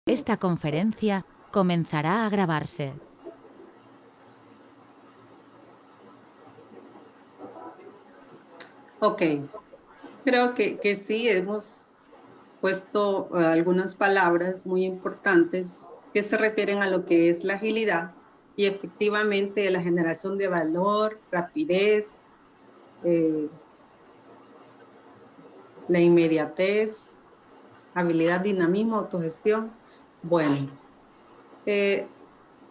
Esta conferencia comenzará a grabarse. Ok, creo que sí, hemos puesto algunas palabras muy importantes que se refieren a lo que es la agilidad y efectivamente la generación de valor, rapidez, la inmediatez, habilidad, dinamismo, autogestión. Bueno,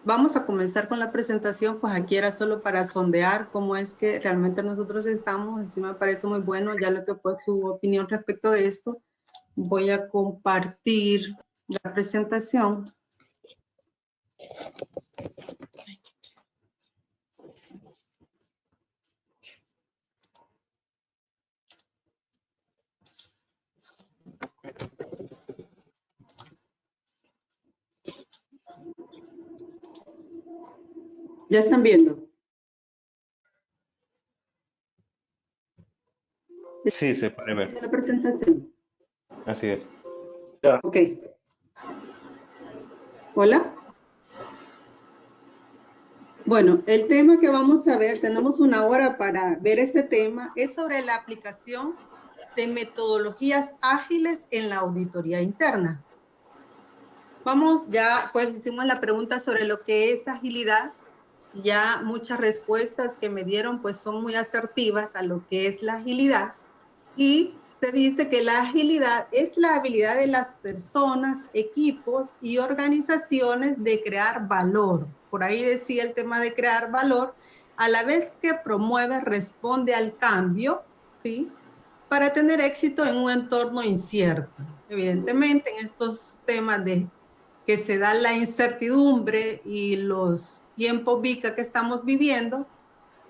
vamos a comenzar con la presentación, pues aquí era solo para sondear cómo es que realmente nosotros estamos, sí me parece muy bueno ya lo que fue su opinión respecto de esto. Voy a compartir la presentación. ¿Ya están viendo? Sí, se puede ver. La presentación. Así es. Ok. Hola. Bueno, el tema que vamos a ver, tenemos una hora para ver este tema, es sobre la aplicación de metodologías ágiles en la auditoría interna. Vamos, ya pues hicimos la pregunta sobre lo que es agilidad. Ya muchas respuestas que me dieron pues son muy asertivas a lo que es la agilidad. Y se dice que la agilidad es la habilidad de las personas, equipos y organizaciones de crear valor. Por ahí decía el tema de crear valor, a la vez que promueve, responde al cambio, ¿sí? Para tener éxito en un entorno incierto. Evidentemente, en estos temas de que se da la incertidumbre y los tiempos VICA que estamos viviendo,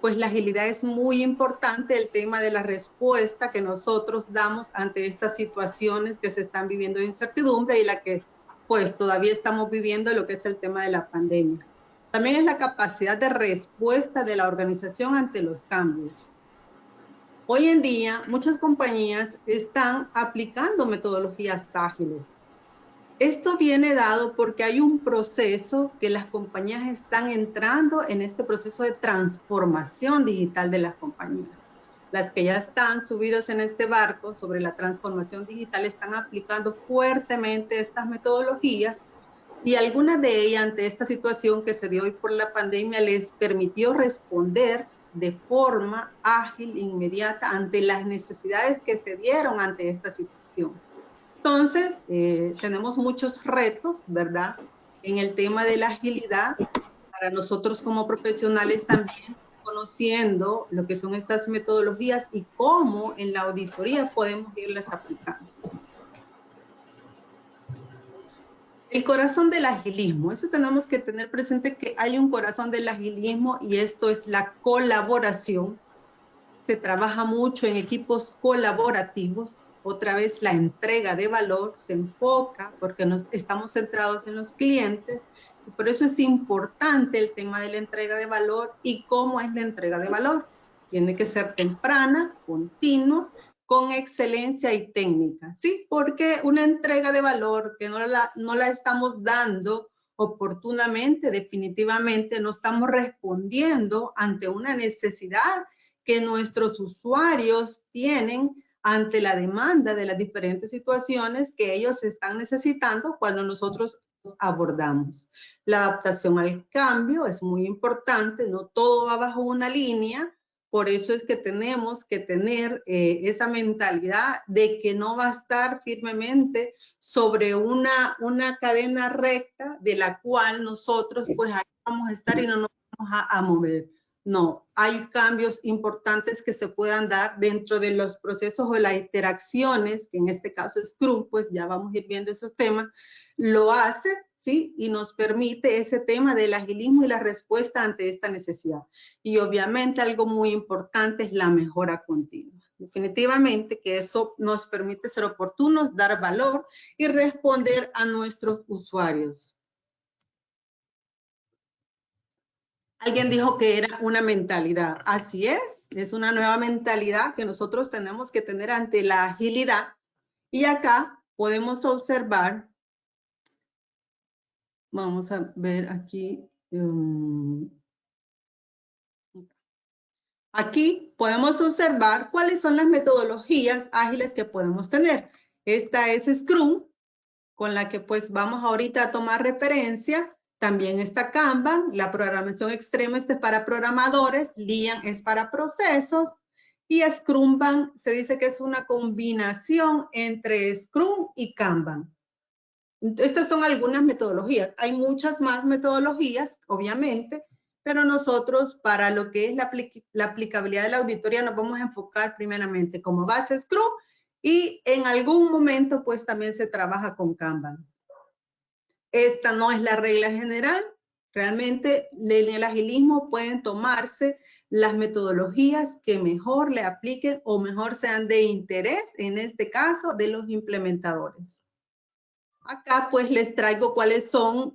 pues la agilidad es muy importante, el tema de la respuesta que nosotros damos ante estas situaciones que se están viviendo de incertidumbre y la que pues todavía estamos viviendo lo que es el tema de la pandemia. También es la capacidad de respuesta de la organización ante los cambios. Hoy en día, muchas compañías están aplicando metodologías ágiles. Esto viene dado porque hay un proceso que las compañías están entrando en este proceso de transformación digital de las compañías. Las que ya están subidas en este barco sobre la transformación digital están aplicando fuertemente estas metodologías y algunas de ellas ante esta situación que se dio hoy por la pandemia les permitió responder de forma ágil, inmediata, ante las necesidades que se dieron ante esta situación. Entonces, tenemos muchos retos, ¿verdad? En el tema de la agilidad, para nosotros como profesionales también, conociendo lo que son estas metodologías y cómo en la auditoría podemos irlas aplicando. El corazón del agilismo, eso tenemos que tener presente que hay un corazón del agilismo y esto es la colaboración. Se trabaja mucho en equipos colaborativos. Otra vez la entrega de valor se enfoca porque estamos centrados en los clientes y por eso es importante el tema de la entrega de valor y cómo es la entrega de valor. Tiene que ser temprana, continua, con excelencia y técnica, ¿sí? Porque una entrega de valor que no la estamos dando oportunamente, definitivamente no estamos respondiendo ante una necesidad que nuestros usuarios tienen ante la demanda de las diferentes situaciones que ellos están necesitando cuando nosotros abordamos. La adaptación al cambio es muy importante, no todo va bajo una línea, por eso es que tenemos que tener esa mentalidad de que no va a estar firmemente sobre una cadena recta de la cual nosotros pues ahí vamos a estar y no nos vamos a mover. No, hay cambios importantes que se puedan dar dentro de los procesos o las interacciones, que en este caso Scrum, pues ya vamos a ir viendo esos temas, lo hace, ¿sí? Y nos permite ese tema del agilismo y la respuesta ante esta necesidad. Y obviamente algo muy importante es la mejora continua. Definitivamente que eso nos permite ser oportunos, dar valor y responder a nuestros usuarios. Alguien dijo que era una mentalidad. Así es una nueva mentalidad que nosotros tenemos que tener ante la agilidad. Y acá podemos observar Vamos a ver aquí. Aquí podemos observar cuáles son las metodologías ágiles que podemos tener. Esta es Scrum, con la que pues vamos ahorita a tomar referencia. También está Kanban, la programación extrema es para programadores, Lean es para procesos y Scrumban se dice que es una combinación entre Scrum y Kanban. Estas son algunas metodologías. Hay muchas más metodologías, obviamente, pero nosotros para lo que es la aplicabilidad de la auditoría nos vamos a enfocar primeramente como base Scrum y en algún momento pues también se trabaja con Kanban. Esta no es la regla general. Realmente en el agilismo pueden tomarse las metodologías que mejor le apliquen o mejor sean de interés, en este caso, de los implementadores. Acá pues les traigo cuáles son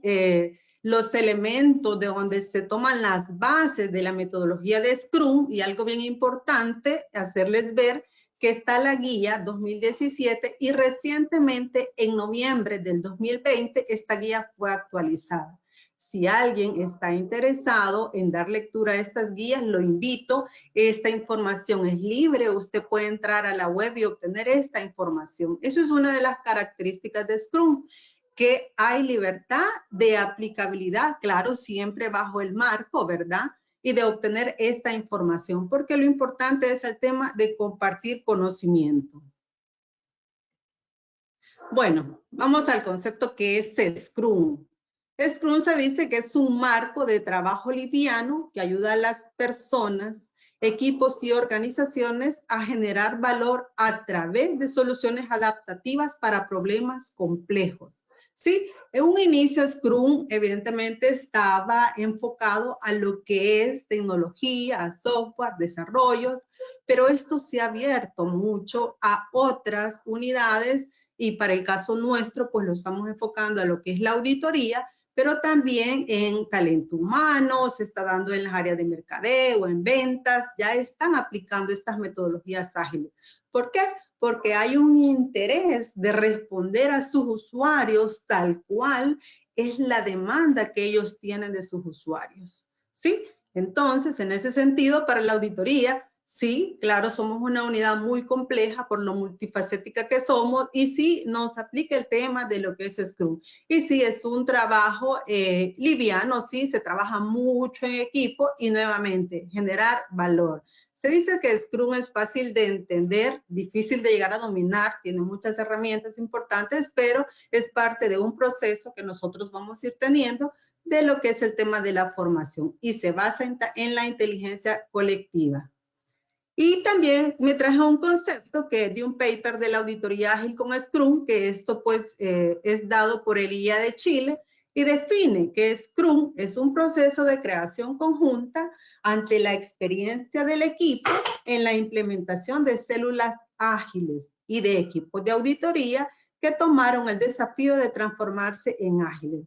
los elementos de donde se toman las bases de la metodología de Scrum y algo bien importante, hacerles ver que está la guía 2017 y recientemente en noviembre del 2020 esta guía fue actualizada. Si alguien está interesado en dar lectura a estas guías, lo invito. Esta información es libre. Usted puede entrar a la web y obtener esta información. Eso es una de las características de Scrum, que hay libertad de aplicabilidad, claro, siempre bajo el marco, ¿verdad? Y de obtener esta información, porque lo importante es el tema de compartir conocimiento. Bueno, vamos al concepto que es Scrum. Scrum se dice que es un marco de trabajo liviano que ayuda a las personas, equipos y organizaciones a generar valor a través de soluciones adaptativas para problemas complejos. Sí, en un inicio Scrum evidentemente estaba enfocado a lo que es tecnología, software, desarrollos, pero esto se ha abierto mucho a otras unidades y para el caso nuestro, pues lo estamos enfocando a lo que es la auditoría, pero también en talento humano, se está dando en las áreas de mercadeo, en ventas, ya están aplicando estas metodologías ágiles. ¿Por qué? Porque hay un interés de responder a sus usuarios tal cual es la demanda que ellos tienen de sus usuarios. ¿Sí? Entonces, en ese sentido, para la auditoría, sí, claro, somos una unidad muy compleja por lo multifacética que somos y sí nos aplica el tema de lo que es Scrum. Y sí, es un trabajo liviano, sí, se trabaja mucho en equipo y nuevamente generar valor. Se dice que Scrum es fácil de entender, difícil de llegar a dominar, tiene muchas herramientas importantes, pero es parte de un proceso que nosotros vamos a ir teniendo de lo que es el tema de la formación y se basa en la inteligencia colectiva. Y también me traje un concepto que es de un paper de la auditoría ágil con Scrum, que esto pues es dado por el IA de Chile y define que Scrum es un proceso de creación conjunta ante la experiencia del equipo en la implementación de células ágiles y de equipos de auditoría que tomaron el desafío de transformarse en ágiles.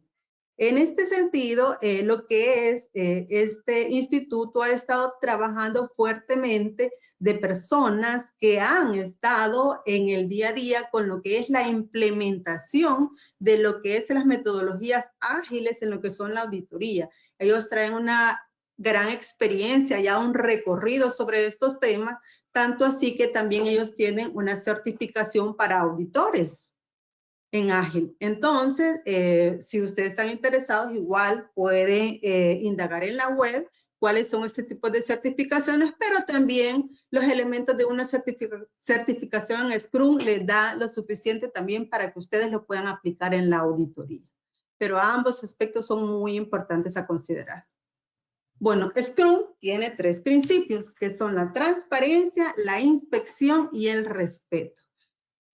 En este sentido, lo que es este instituto ha estado trabajando fuertemente de personas que han estado en el día a día con lo que es la implementación de lo que es las metodologías ágiles en lo que son la auditoría. Ellos traen una gran experiencia, ya un recorrido sobre estos temas, tanto así que también ellos tienen una certificación para auditores en ágil. Entonces, si ustedes están interesados, igual pueden indagar en la web cuáles son este tipo de certificaciones, pero también los elementos de una certificación en Scrum les da lo suficiente también para que ustedes lo puedan aplicar en la auditoría. Pero ambos aspectos son muy importantes a considerar. Bueno, Scrum tiene 3 principios, que son la transparencia, la inspección y el respeto.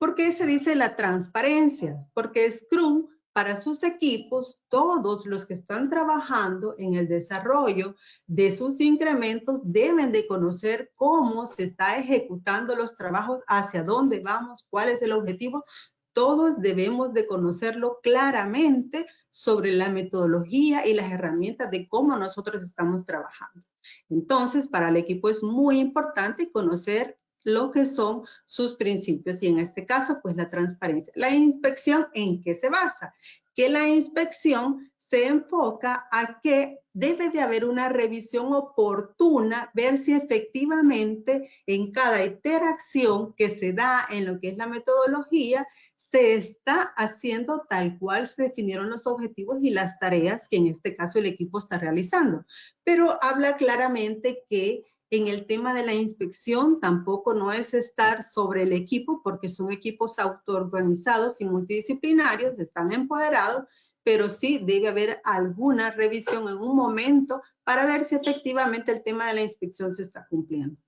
¿Por qué se dice la transparencia? Porque Scrum, para sus equipos, todos los que están trabajando en el desarrollo de sus incrementos deben de conocer cómo se está ejecutando los trabajos, hacia dónde vamos, cuál es el objetivo. Todos debemos de conocerlo claramente sobre la metodología y las herramientas de cómo nosotros estamos trabajando. Entonces, para el equipo es muy importante conocer lo que son sus principios y en este caso pues la transparencia. La inspección, ¿en qué se basa? Que la inspección se enfoca a que debe de haber una revisión oportuna, ver si efectivamente en cada interacción que se da en lo que es la metodología, se está haciendo tal cual se definieron los objetivos y las tareas que en este caso el equipo está realizando. Pero habla claramente que en el tema de la inspección tampoco no es estar sobre el equipo, porque son equipos autoorganizados y multidisciplinarios, están empoderados, pero sí debe haber alguna revisión en un momento para ver si efectivamente el tema de la inspección se está cumpliendo.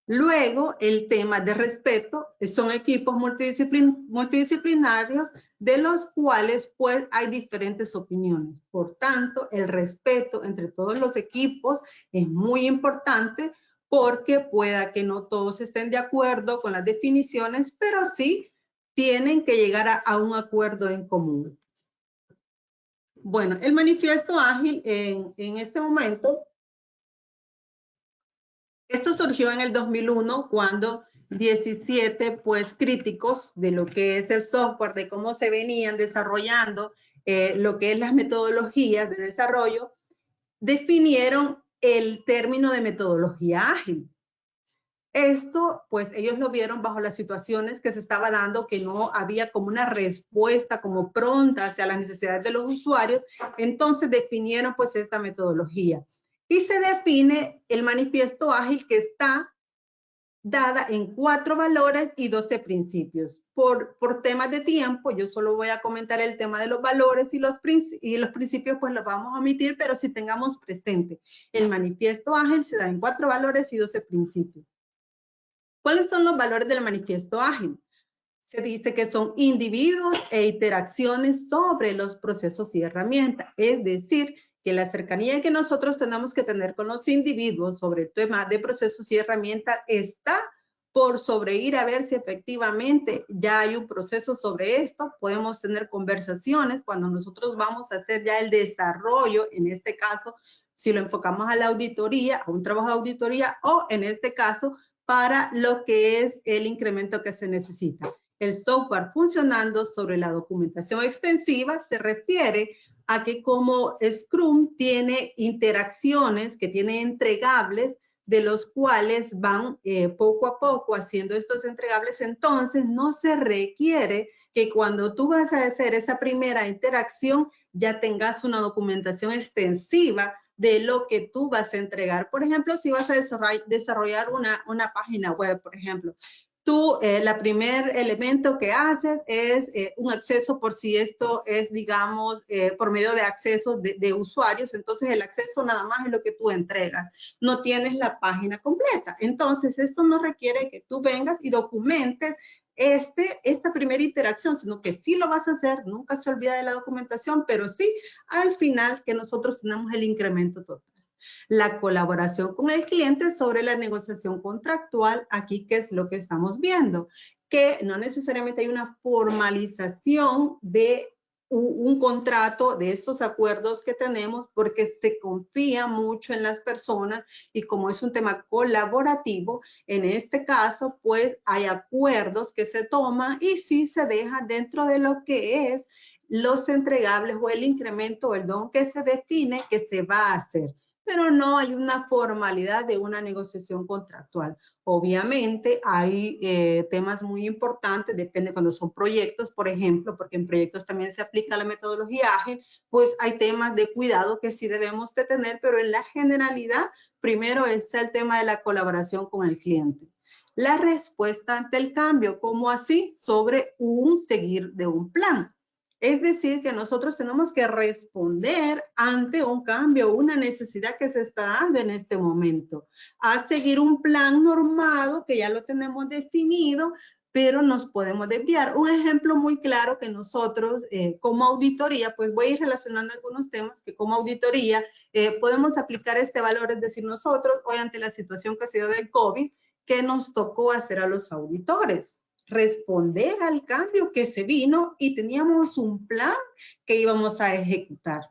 Luego, el tema de respeto, son equipos multidisciplinarios de los cuales pues hay diferentes opiniones. Por tanto, el respeto entre todos los equipos es muy importante porque pueda que no todos estén de acuerdo con las definiciones, pero sí tienen que llegar a un acuerdo en común. Bueno, el manifiesto ágil en este momento, esto surgió en el 2001 cuando 17 pues críticos de lo que es el software, de cómo se venían desarrollando lo que es las metodologías de desarrollo, definieron el término de metodología ágil. Esto, pues ellos lo vieron bajo las situaciones que se estaba dando, que no había como una respuesta como pronta hacia las necesidades de los usuarios, entonces definieron pues esta metodología. Y se define el manifiesto ágil que está dada en 4 valores y 12 principios. Por temas de tiempo, yo solo voy a comentar el tema de los valores y los principios, pues los vamos a omitir, pero si tengamos presente, el manifiesto ágil se da en 4 valores y 12 principios. ¿Cuáles son los valores del manifiesto ágil? Se dice que son individuos e interacciones sobre los procesos y herramientas. Es decir, que la cercanía que nosotros tenemos que tener con los individuos sobre el tema de procesos y herramientas está por sobreír a ver si efectivamente ya hay un proceso sobre esto. Podemos tener conversaciones cuando nosotros vamos a hacer ya el desarrollo, en este caso, si lo enfocamos a la auditoría, a un trabajo de auditoría, o en este caso, para lo que es el incremento que se necesita. El software funcionando sobre la documentación extensiva se refiere a que como Scrum tiene interacciones, que tiene entregables, de los cuales van poco a poco haciendo estos entregables, entonces no se requiere que cuando tú vas a hacer esa primera interacción ya tengas una documentación extensiva de lo que tú vas a entregar. Por ejemplo, si vas a desarrollar una página web, por ejemplo, tú, el primer elemento que haces es un acceso por si esto es, digamos, por medio de acceso de usuarios. Entonces, el acceso nada más es lo que tú entregas. No tienes la página completa. Entonces, esto no requiere que tú vengas y documentes esta primera interacción, sino que sí lo vas a hacer, nunca se olvida de la documentación, pero sí al final que nosotros tenemos el incremento total. La colaboración con el cliente sobre la negociación contractual, aquí qué es lo que estamos viendo, que no necesariamente hay una formalización de un contrato de estos acuerdos que tenemos porque se confía mucho en las personas y como es un tema colaborativo, en este caso pues hay acuerdos que se toman y sí se deja dentro de lo que es los entregables o el incremento o el don que se define que se va a hacer. Pero no hay una formalidad de una negociación contractual. Obviamente hay temas muy importantes, depende cuando son proyectos, por ejemplo, porque en proyectos también se aplica la metodología ágil, pues hay temas de cuidado que sí debemos de tener, pero en la generalidad, primero es el tema de la colaboración con el cliente. La respuesta ante el cambio, ¿cómo así? Sobre un seguir de un plan. Es decir, que nosotros tenemos que responder ante un cambio, una necesidad que se está dando en este momento, a seguir un plan normado que ya lo tenemos definido, pero nos podemos desviar. Un ejemplo muy claro que nosotros como auditoría, pues voy a ir relacionando algunos temas que como auditoría podemos aplicar este valor, es decir, nosotros hoy ante la situación que ha sido del COVID, ¿qué nos tocó hacer a los auditores? Responder al cambio que se vino y teníamos un plan que íbamos a ejecutar.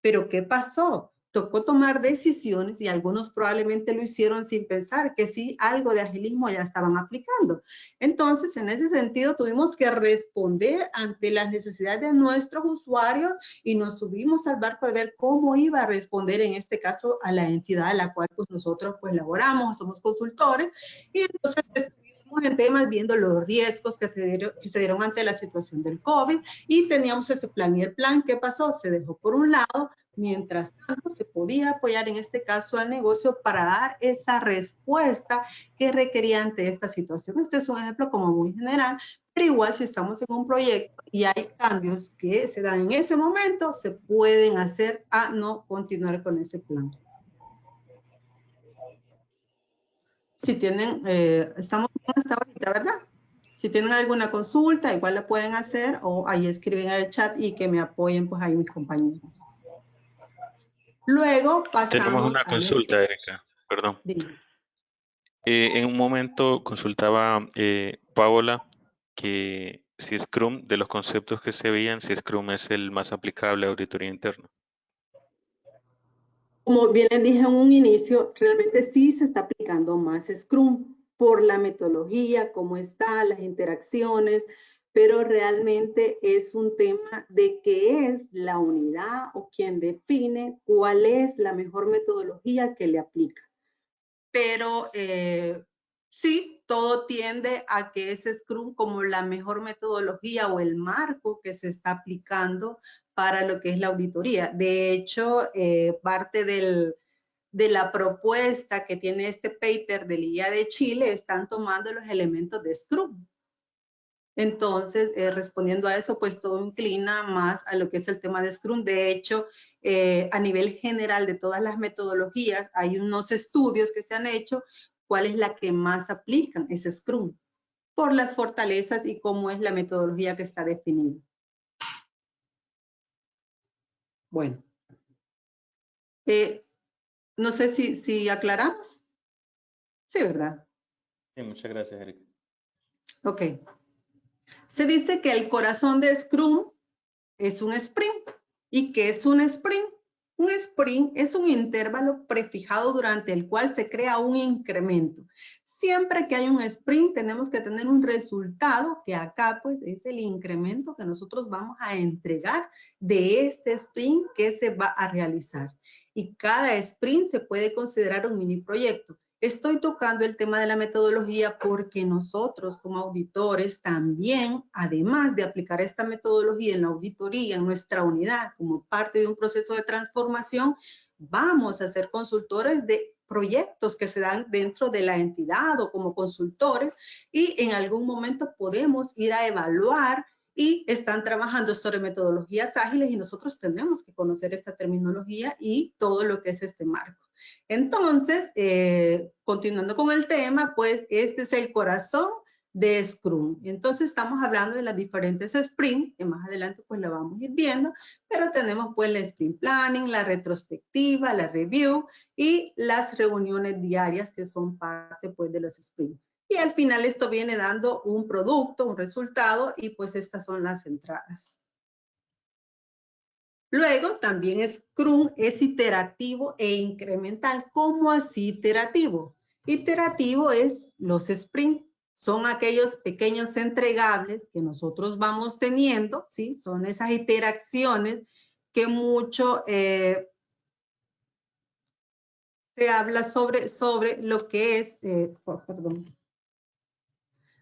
Pero ¿qué pasó? tocó tomar decisiones y algunos probablemente lo hicieron sin pensar que sí, algo de agilismo ya estaban aplicando. Entonces, en ese sentido, tuvimos que responder ante las necesidades de nuestros usuarios y nos subimos al barco de ver cómo iba a responder en este caso a la entidad a la cual pues nosotros pues laboramos, somos consultores, y entonces estuvimos en temas viendo los riesgos que se dieron ante la situación del COVID y teníamos ese plan. Y el plan, ¿qué pasó? Se dejó por un lado. Mientras tanto, se podía apoyar en este caso al negocio para dar esa respuesta que requería ante esta situación. Este es un ejemplo como muy general, pero igual si estamos en un proyecto y hay cambios que se dan en ese momento, se pueden hacer a no continuar con ese plan. Si tienen, estamos hasta ahorita, ¿verdad? Si tienen alguna consulta, igual la pueden hacer o ahí escriben en el chat y que me apoyen pues ahí mis compañeros. Luego pasamos Tenemos una a consulta, Erika, perdón. En un momento consultaba Paola que si Scrum, de los conceptos que se veían, si Scrum es el más aplicable a auditoría interna. Como bien les dije en un inicio, realmente sí se está aplicando más Scrum por la metodología, cómo está, las interacciones, pero realmente es un tema de qué es la unidad o quién define cuál es la mejor metodología que le aplica. Pero sí, todo tiende a que es Scrum como la mejor metodología o el marco que se está aplicando para lo que es la auditoría. De hecho, parte de la propuesta que tiene este paper del IA de Chile están tomando los elementos de Scrum. Entonces, respondiendo a eso, pues todo inclina más a lo que es el tema de Scrum. De hecho, a nivel general de todas las metodologías, hay unos estudios que se han hecho, cuál es la que más aplican, es Scrum, por las fortalezas y cómo es la metodología que está definida. Bueno. No sé si aclaramos. Sí, ¿verdad? Sí, muchas gracias, Erika. Ok. Se dice que el corazón de Scrum es un sprint. ¿Y qué es un sprint? Un sprint es un intervalo prefijado durante el cual se crea un incremento. Siempre que hay un sprint tenemos que tener un resultado que acá pues es el incremento que nosotros vamos a entregar de este sprint que se va a realizar. Y cada sprint se puede considerar un mini proyecto. Estoy tocando el tema de la metodología porque nosotros como auditores también, además de aplicar esta metodología en la auditoría, en nuestra unidad, como parte de un proceso de transformación, vamos a ser consultores de proyectos que se dan dentro de la entidad o como consultores y en algún momento podemos ir a evaluar y están trabajando sobre metodologías ágiles y nosotros tenemos que conocer esta terminología y todo lo que es este marco. Entonces, continuando con el tema, pues este es el corazón de Scrum. Entonces estamos hablando de las diferentes sprints, que más adelante pues la vamos a ir viendo, pero tenemos pues la sprint planning, la retrospectiva, la review y las reuniones diarias que son parte pues de los sprints. Y al final esto viene dando un producto, un resultado y pues estas son las entradas. Luego también Scrum es iterativo e incremental. ¿Cómo así iterativo? Iterativo es los sprints. Son aquellos pequeños entregables que nosotros vamos teniendo, ¿sí? Son esas interacciones que mucho se habla sobre lo que es, perdón,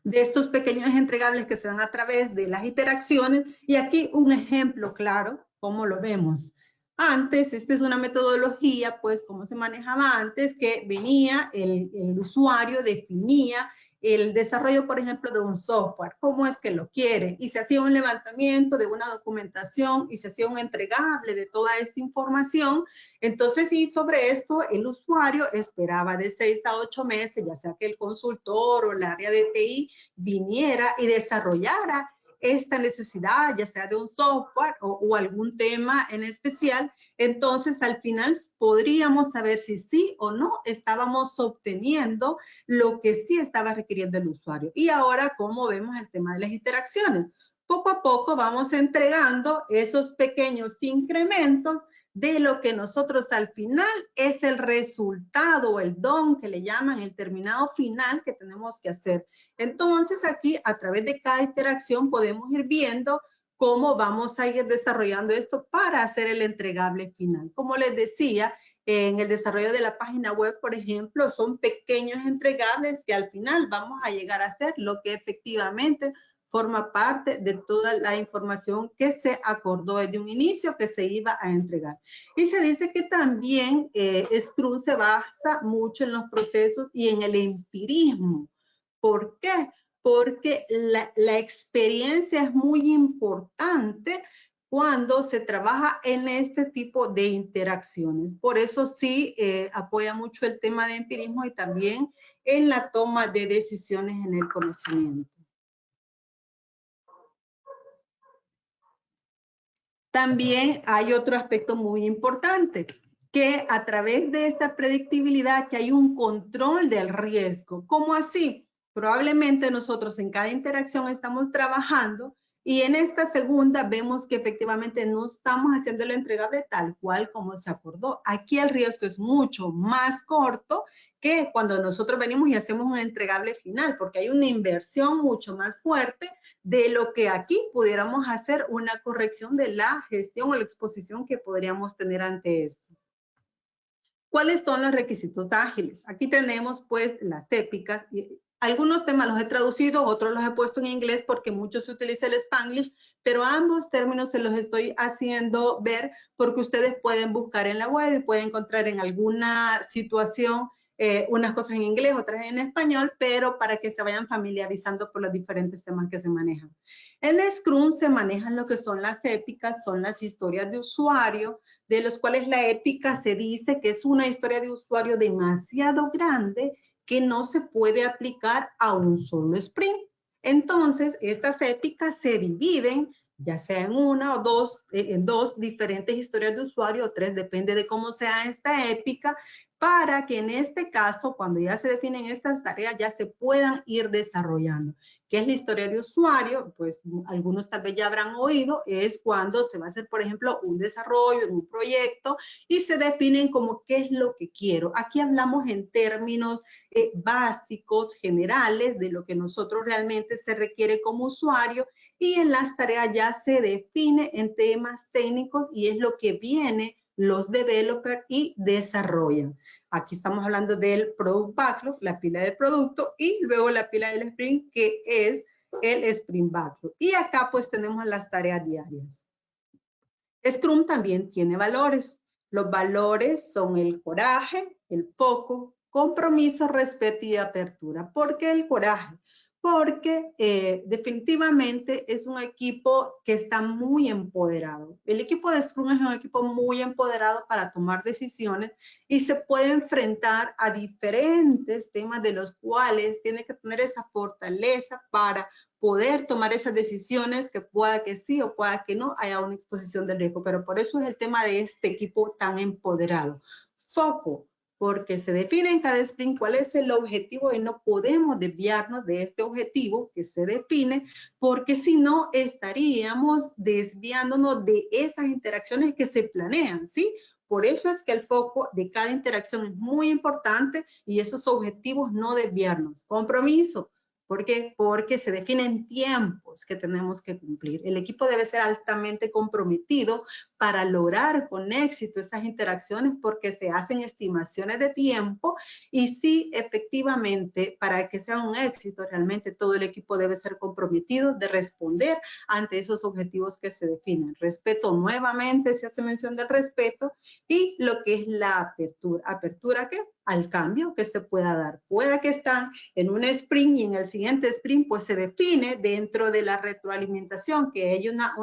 de estos pequeños entregables que se dan a través de las interacciones. Y aquí un ejemplo claro, ¿cómo lo vemos? Antes, esta es una metodología, pues, cómo se manejaba antes, que venía el usuario, definía el desarrollo, por ejemplo, de un software, cómo es que lo quiere, y se hacía un levantamiento de una documentación y se hacía un entregable de toda esta información. Entonces, y sobre esto, el usuario esperaba de 6 a 8 meses, ya sea que el consultor o el área de TI viniera y desarrollara esta necesidad, ya sea de un software o algún tema en especial. Entonces, al final podríamos saber si sí o no estábamos obteniendo lo que sí estaba requiriendo el usuario. Y ahora, ¿cómo vemos el tema de las interacciones? Poco a poco vamos entregando esos pequeños incrementos de lo que nosotros al final es el resultado, el don que le llaman, el terminado final que tenemos que hacer. Entonces aquí a través de cada interacción podemos ir viendo cómo vamos a ir desarrollando esto para hacer el entregable final. Como les decía, en el desarrollo de la página web, por ejemplo, son pequeños entregables que al final vamos a llegar a hacer lo que efectivamente forma parte de toda la información que se acordó desde un inicio que se iba a entregar. Y se dice que también Scrum se basa mucho en los procesos y en el empirismo. ¿Por qué? Porque la experiencia es muy importante cuando se trabaja en este tipo de interacciones. Por eso sí apoya mucho el tema de empirismo y también en la toma de decisiones en el conocimiento. También hay otro aspecto muy importante, que a través de esta predictibilidad que hay un control del riesgo. ¿Cómo así? Probablemente nosotros en cada interacción estamos trabajando y en esta segunda vemos que efectivamente no estamos haciendo el entregable tal cual como se acordó. Aquí el riesgo es mucho más corto que cuando nosotros venimos y hacemos un entregable final, porque hay una inversión mucho más fuerte de lo que aquí pudiéramos hacer una corrección de la gestión o la exposición que podríamos tener ante esto. ¿Cuáles son los requisitos ágiles? Aquí tenemos pues las épicas. Algunos temas los he traducido, otros los he puesto en inglés porque mucho se utiliza el Spanglish, pero ambos términos se los estoy haciendo ver porque ustedes pueden buscar en la web y pueden encontrar en alguna situación unas cosas en inglés, otras en español, pero para que se vayan familiarizando por los diferentes temas que se manejan. En Scrum se manejan lo que son las épicas, son las historias de usuario, de los cuales la épica se dice que es una historia de usuario demasiado grande que no se puede aplicar a un solo sprint. Entonces, estas épicas se dividen ya sea en una o dos, en dos diferentes historias de usuario o tres, depende de cómo sea esta épica, para que en este caso, cuando ya se definen estas tareas, ya se puedan ir desarrollando. ¿Qué es la historia de usuario? Pues algunos tal vez ya habrán oído, es cuando se va a hacer, por ejemplo, un desarrollo en un proyecto y se definen como qué es lo que quiero. Aquí hablamos en términos básicos, generales, de lo que nosotros realmente se requiere como usuario, y en las tareas ya se define en temas técnicos y es lo que viene los developers y desarrollan. Aquí estamos hablando del Product Backlog, la pila de producto, y luego la pila del sprint, que es el Sprint Backlog. Y acá pues tenemos las tareas diarias. Scrum también tiene valores. Los valores son el coraje, el foco, compromiso, respeto y apertura. ¿Por qué el coraje? Porque definitivamente es un equipo que está muy empoderado. El equipo de Scrum es un equipo muy empoderado para tomar decisiones y se puede enfrentar a diferentes temas de los cuales tiene que tener esa fortaleza para poder tomar esas decisiones que pueda que sí o pueda que no haya una exposición del riesgo. Pero por eso es el tema de este equipo tan empoderado. Foco, porque se define en cada sprint cuál es el objetivo y no podemos desviarnos de este objetivo que se define, porque si no estaríamos desviándonos de esas interacciones que se planean, ¿sí? Por eso es que el foco de cada interacción es muy importante y esos objetivos no desviarnos. Compromiso. ¿Por qué? Porque se definen tiempos que tenemos que cumplir. El equipo debe ser altamente comprometido para lograr con éxito esas interacciones porque se hacen estimaciones de tiempo y sí, efectivamente, para que sea un éxito, realmente todo el equipo debe ser comprometido de responder ante esos objetivos que se definen. Respeto, nuevamente se hace mención del respeto y lo que es la apertura. ¿Apertura qué? Al cambio que se pueda dar. Pueda que están en un sprint y en el siguiente sprint pues se define dentro de la retroalimentación que hay una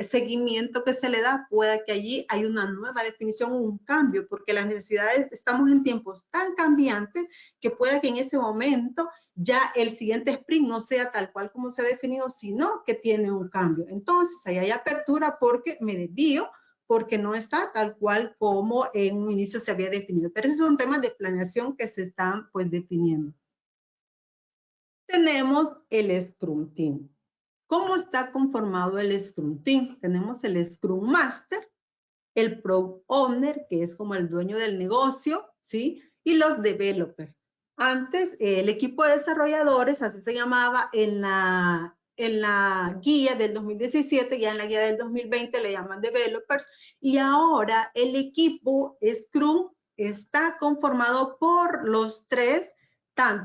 seguimiento que se le da, pueda que allí hay una nueva definición o un cambio, porque las necesidades, estamos en tiempos tan cambiantes que pueda que en ese momento ya el siguiente sprint no sea tal cual como se ha definido, sino que tiene un cambio. Entonces, ahí hay apertura porque me desvío, porque no está tal cual como en un inicio se había definido. Pero esos son temas de planeación que se están pues definiendo. Tenemos el Scrum Team. ¿Cómo está conformado el Scrum Team? Tenemos el Scrum Master, el Product Owner, que es como el dueño del negocio, ¿sí? Y los developers. Antes, el equipo de desarrolladores, así se llamaba en la guía del 2017, ya en la guía del 2020 le llaman developers, y ahora el equipo Scrum está conformado por los tres,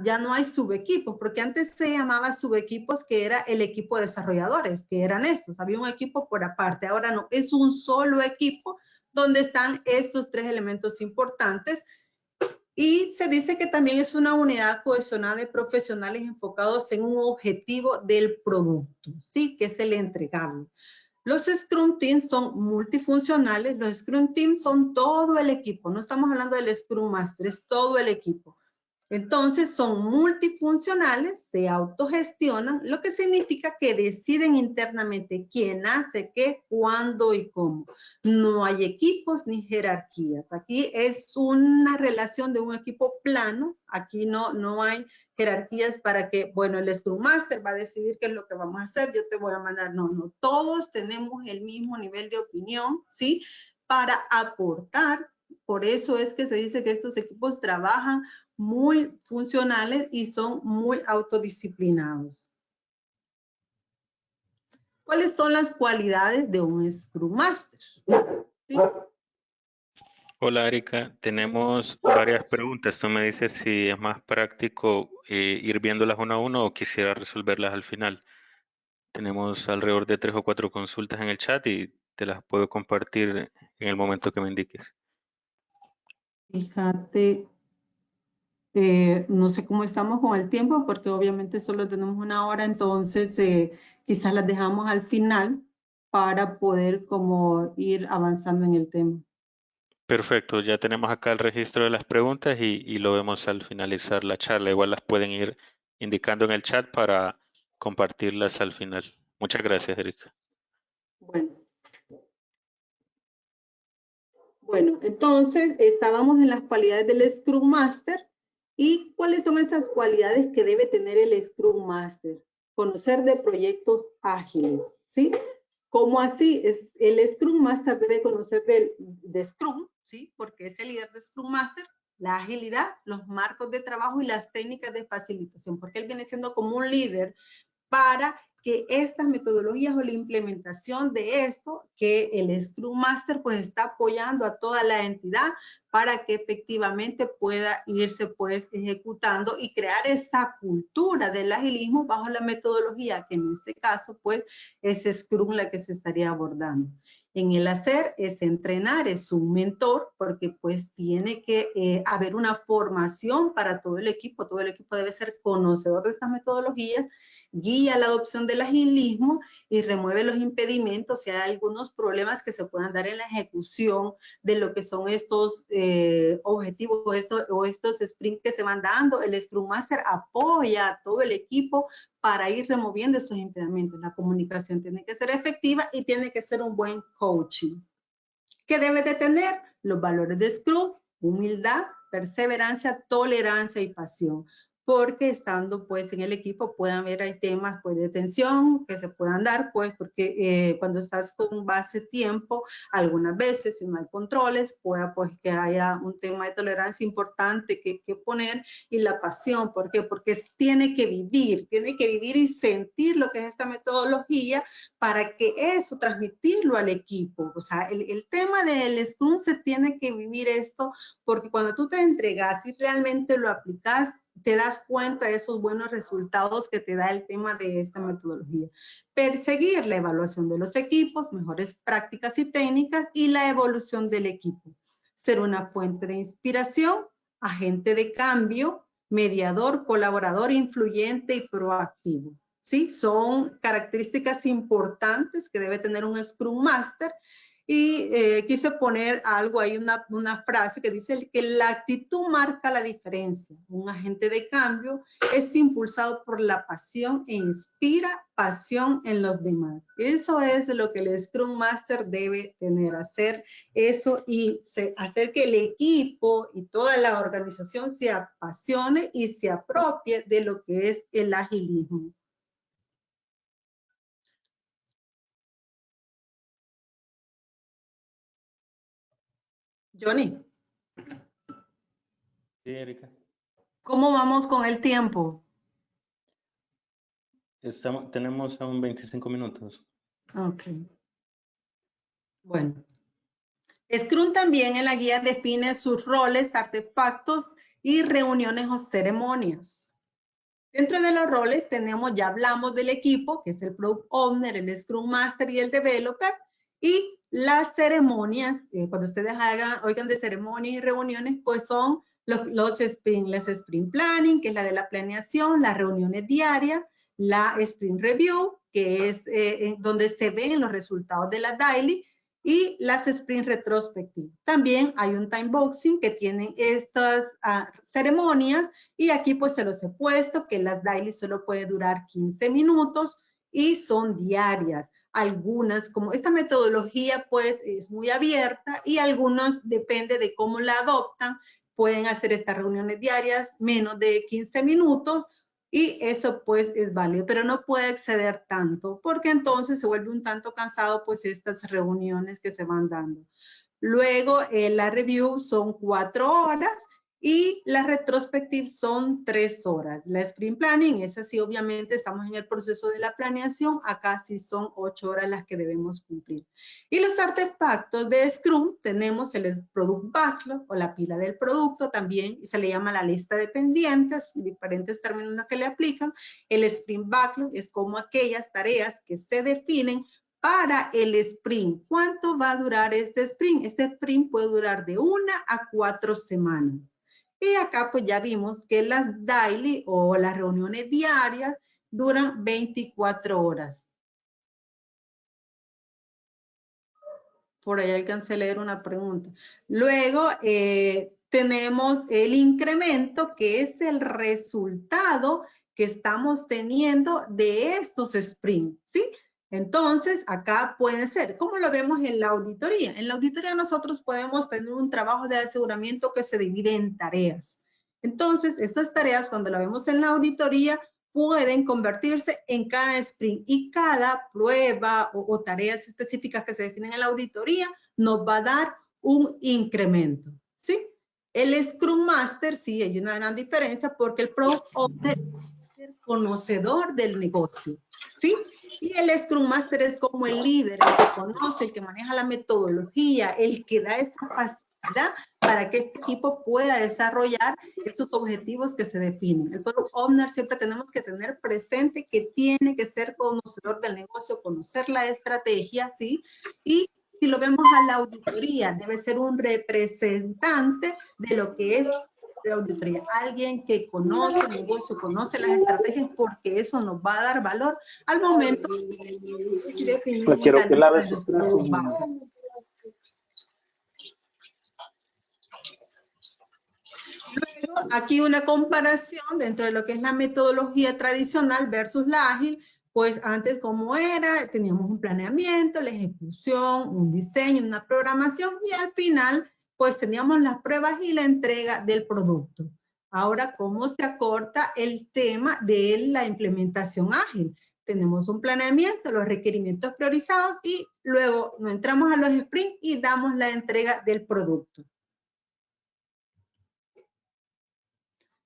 ya no hay subequipos, porque antes se llamaba subequipos, que era el equipo de desarrolladores, que eran estos, había un equipo por aparte, ahora no, es un solo equipo donde están estos tres elementos importantes. Y se dice que también es una unidad cohesionada de profesionales enfocados en un objetivo del producto, ¿sí? Que es el entregable. Los Scrum Teams son multifuncionales. Los Scrum Teams son todo el equipo. No estamos hablando del Scrum Master, es todo el equipo. Entonces son multifuncionales, se autogestionan, lo que significa que deciden internamente quién hace qué, cuándo y cómo. No hay equipos ni jerarquías. Aquí es una relación de un equipo plano. Aquí no hay jerarquías para que, bueno, el Scrum Master va a decidir qué es lo que vamos a hacer, yo te voy a mandar. No, todos tenemos el mismo nivel de opinión, ¿sí? Para aportar. Por eso es que se dice que estos equipos trabajan muy funcionales y son muy autodisciplinados. ¿Cuáles son las cualidades de un Scrum Master? ¿Sí? Hola, Erika. Tenemos varias preguntas. Tú me dices si es más práctico ir viéndolas uno a uno o quisiera resolverlas al final. Tenemos alrededor de 3 o 4 consultas en el chat y te las puedo compartir en el momento que me indiques. Fíjate, no sé cómo estamos con el tiempo, porque obviamente solo tenemos una hora, entonces quizás las dejamos al final para poder como ir avanzando en el tema. Perfecto, ya tenemos acá el registro de las preguntas y lo vemos al finalizar la charla. Igual las pueden ir indicando en el chat para compartirlas al final. Muchas gracias, Erika. Bueno, entonces estábamos en las cualidades del Scrum Master. ¿Y cuáles son estas cualidades que debe tener el Scrum Master? Conocer de proyectos ágiles, ¿sí? ¿Cómo así? El Scrum Master debe conocer de Scrum, ¿sí? Porque es el líder de Scrum Master, la agilidad, los marcos de trabajo y las técnicas de facilitación, porque él viene siendo como un líder para que estas metodologías o la implementación de esto, que el Scrum Master pues está apoyando a toda la entidad para que efectivamente pueda irse pues ejecutando y crear esa cultura del agilismo bajo la metodología que en este caso pues es Scrum la que se estaría abordando. En el hacer es entrenar, es un mentor, porque pues tiene que haber una formación para todo el equipo debe ser conocedor de estas metodologías, guía la adopción del agilismo y remueve los impedimentos si hay algunos problemas que se puedan dar en la ejecución de lo que son estos objetivos o estos sprints que se van dando. El Scrum Master apoya a todo el equipo para ir removiendo esos impedimentos. La comunicación tiene que ser efectiva y tiene que ser un buen coaching. ¿Qué debe de tener? Los valores de Scrum: humildad, perseverancia, tolerancia y pasión. Porque estando pues en el equipo pueden haber hay temas pues de tensión que se puedan dar pues porque cuando estás con base tiempo, algunas veces si no hay controles, pueda pues que haya un tema de tolerancia importante que poner, y la pasión. ¿Por qué? Porque tiene que vivir y sentir lo que es esta metodología para que eso transmitirlo al equipo. O sea, el tema del Scrum se tiene que vivir esto, porque cuando tú te entregas y realmente lo aplicas, te das cuenta de esos buenos resultados que te da el tema de esta metodología. Perseguir la evaluación de los equipos, mejores prácticas y técnicas y la evolución del equipo. Ser una fuente de inspiración, agente de cambio, mediador, colaborador, influyente y proactivo. ¿Sí? Son características importantes que debe tener un Scrum Master. Y quise poner algo ahí, una frase que dice que la actitud marca la diferencia. Un agente de cambio es impulsado por la pasión e inspira pasión en los demás. Eso es lo que el Scrum Master debe tener, hacer eso y hacer que el equipo y toda la organización se apasione y se apropie de lo que es el agilismo. Johnny. Sí, Erika. ¿Cómo vamos con el tiempo? Tenemos aún 25 minutos. Ok. Bueno. Scrum también en la guía define sus roles, artefactos y reuniones o ceremonias. Dentro de los roles tenemos, ya hablamos del equipo, que es el Product Owner, el Scrum Master y el Developer, y las ceremonias, cuando ustedes oigan de ceremonias y reuniones, pues son los sprint planning, que es la de la planeación, las reuniones diarias, la sprint review, que es donde se ven los resultados de la daily, y las sprint retrospective. También hay un time boxing que tienen estas ceremonias, y aquí pues se los he puesto que las daily solo puede durar 15 minutos y son diarias. Algunas, como esta metodología pues es muy abierta y algunos, depende de cómo la adoptan, pueden hacer estas reuniones diarias menos de 15 minutos y eso pues es válido, pero no puede exceder tanto porque entonces se vuelve un tanto cansado pues estas reuniones que se van dando. Luego la review son 4 horas y las retrospectivas son 3 horas. La sprint planning, esa sí obviamente estamos en el proceso de la planeación, acá sí son 8 horas las que debemos cumplir. Y los artefactos de Scrum, tenemos el Product Backlog o la pila del producto también, se le llama la lista de pendientes, diferentes términos que le aplican. El Sprint Backlog es como aquellas tareas que se definen para el sprint. ¿Cuánto va a durar este sprint? Este sprint puede durar de 1 a 4 semanas. Y acá pues ya vimos que las daily o las reuniones diarias duran 24 horas. Por ahí alcancé a leer una pregunta. Luego tenemos el incremento, que es el resultado que estamos teniendo de estos sprints, ¿sí? Entonces, acá pueden ser, ¿cómo lo vemos en la auditoría? En la auditoría nosotros podemos tener un trabajo de aseguramiento que se divide en tareas. Entonces, estas tareas, cuando la vemos en la auditoría, pueden convertirse en cada sprint y cada prueba o tareas específicas que se definen en la auditoría nos va a dar un incremento, ¿sí? El Scrum Master, sí, hay una gran diferencia porque el Product Owner es el conocedor del negocio, ¿sí? Y el Scrum Master es como el líder, el que conoce, el que maneja la metodología, el que da esa facilidad para que este equipo pueda desarrollar esos objetivos que se definen. El Product Owner siempre tenemos que tener presente que tiene que ser conocedor del negocio, conocer la estrategia, ¿sí? Y si lo vemos a la auditoría, debe ser un representante de lo que es la auditoría, alguien que conoce el negocio, conoce las estrategias, porque eso nos va a dar valor al momento de definir Pues quiero que la los productos bajos. Luego, aquí una comparación dentro de lo que es la metodología tradicional versus la ágil. Pues antes, ¿cómo era? Teníamos un planeamiento, la ejecución, un diseño, una programación y al final, pues teníamos las pruebas y la entrega del producto. Ahora, ¿cómo se acorta el tema de la implementación ágil? Tenemos un planeamiento, los requerimientos priorizados y luego nos entramos a los sprints y damos la entrega del producto.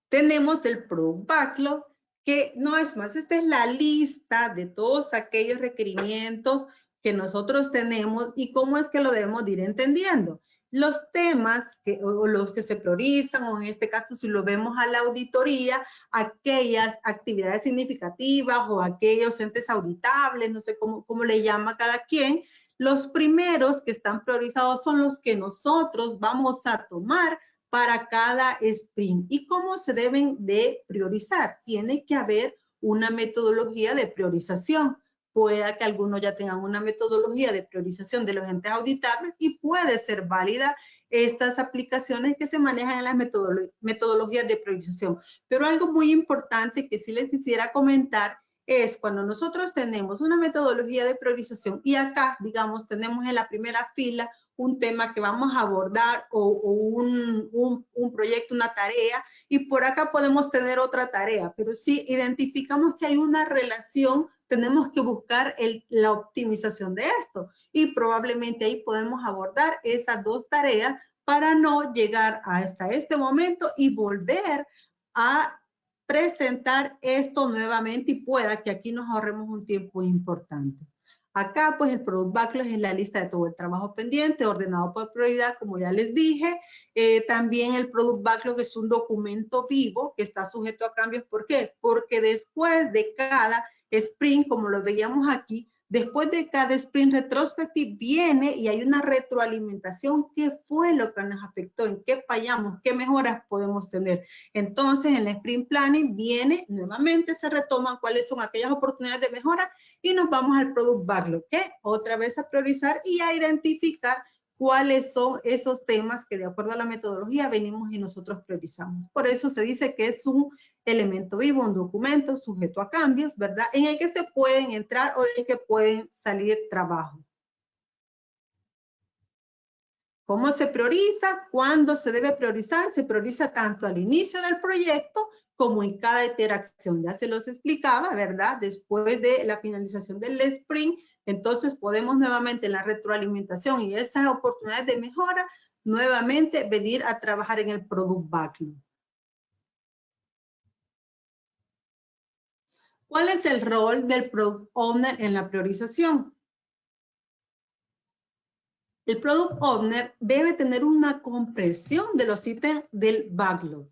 Tenemos el Product Backlog, que no es más, esta es la lista de todos aquellos requerimientos que nosotros tenemos y cómo es que lo debemos de ir entendiendo. Los temas o los que se priorizan, o en este caso si lo vemos a la auditoría, aquellas actividades significativas o aquellos entes auditables, no sé cómo le llama cada quien, los primeros que están priorizados son los que nosotros vamos a tomar para cada sprint. ¿Y cómo se deben de priorizar? Tiene que haber una metodología de priorización. Pueda que algunos ya tengan una metodología de priorización de los entes auditables y puede ser válida estas aplicaciones que se manejan en las metodologías de priorización. Pero algo muy importante que sí les quisiera comentar es cuando nosotros tenemos una metodología de priorización y acá, digamos, tenemos en la primera fila un tema que vamos a abordar o un proyecto, una tarea, y por acá podemos tener otra tarea, pero sí identificamos que hay una relación tenemos que buscar la optimización de esto. Y probablemente ahí podemos abordar esas dos tareas para no llegar hasta este momento y volver a presentar esto nuevamente y pueda que aquí nos ahorremos un tiempo importante. Acá, pues, el Product Backlog es la lista de todo el trabajo pendiente, ordenado por prioridad, como ya les dije. También el Product Backlog es un documento vivo que está sujeto a cambios. ¿Por qué? Porque después de cada sprint, como lo veíamos aquí, después de cada sprint retrospective viene y hay una retroalimentación. ¿Qué fue lo que nos afectó? ¿En qué fallamos? ¿Qué mejoras podemos tener? Entonces, en el sprint planning viene, nuevamente se retoman cuáles son aquellas oportunidades de mejora y nos vamos al Product Backlog, que otra vez a priorizar y a identificar cuáles son esos temas que de acuerdo a la metodología venimos y nosotros priorizamos. Por eso se dice que es un elemento vivo, un documento sujeto a cambios, ¿verdad? En el que se pueden entrar o en el que pueden salir trabajos. ¿Cómo se prioriza? ¿Cuándo se debe priorizar? Se prioriza tanto al inicio del proyecto como en cada iteración. Ya se los explicaba, ¿verdad? Después de la finalización del sprint, entonces podemos nuevamente en la retroalimentación y esas oportunidades de mejora, nuevamente venir a trabajar en el Product Backlog. ¿Cuál es el rol del Product Owner en la priorización? El Product Owner debe tener una comprensión de los ítems del backlog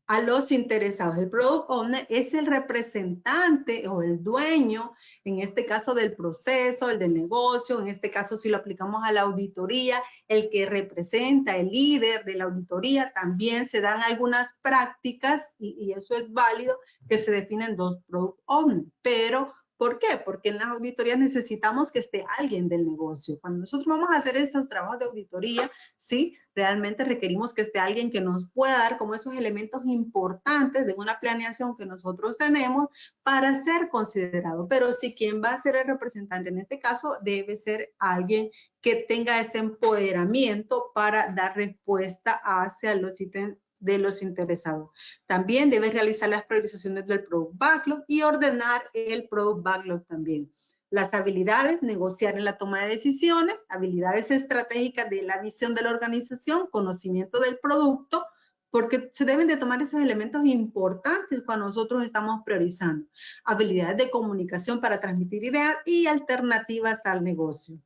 a los interesados. El Product Owner es el representante o el dueño, en este caso del proceso, el del negocio, en este caso si lo aplicamos a la auditoría, el que representa, el líder de la auditoría. También se dan algunas prácticas y eso es válido, que se definen dos Product Owners, pero ¿por qué? Porque en las auditorías necesitamos que esté alguien del negocio. Cuando nosotros vamos a hacer estos trabajos de auditoría, sí, realmente requerimos que esté alguien que nos pueda dar como esos elementos importantes de una planeación que nosotros tenemos para ser considerado. Pero si quien va a ser el representante en este caso debe ser alguien que tenga ese empoderamiento para dar respuesta hacia los ítems de los interesados. También debe realizar las priorizaciones del Product Backlog y ordenar el Product Backlog también. Las habilidades, negociar en la toma de decisiones, habilidades estratégicas de la visión de la organización, conocimiento del producto, porque se deben de tomar esos elementos importantes cuando nosotros estamos priorizando. Habilidades de comunicación para transmitir ideas y alternativas al negocio.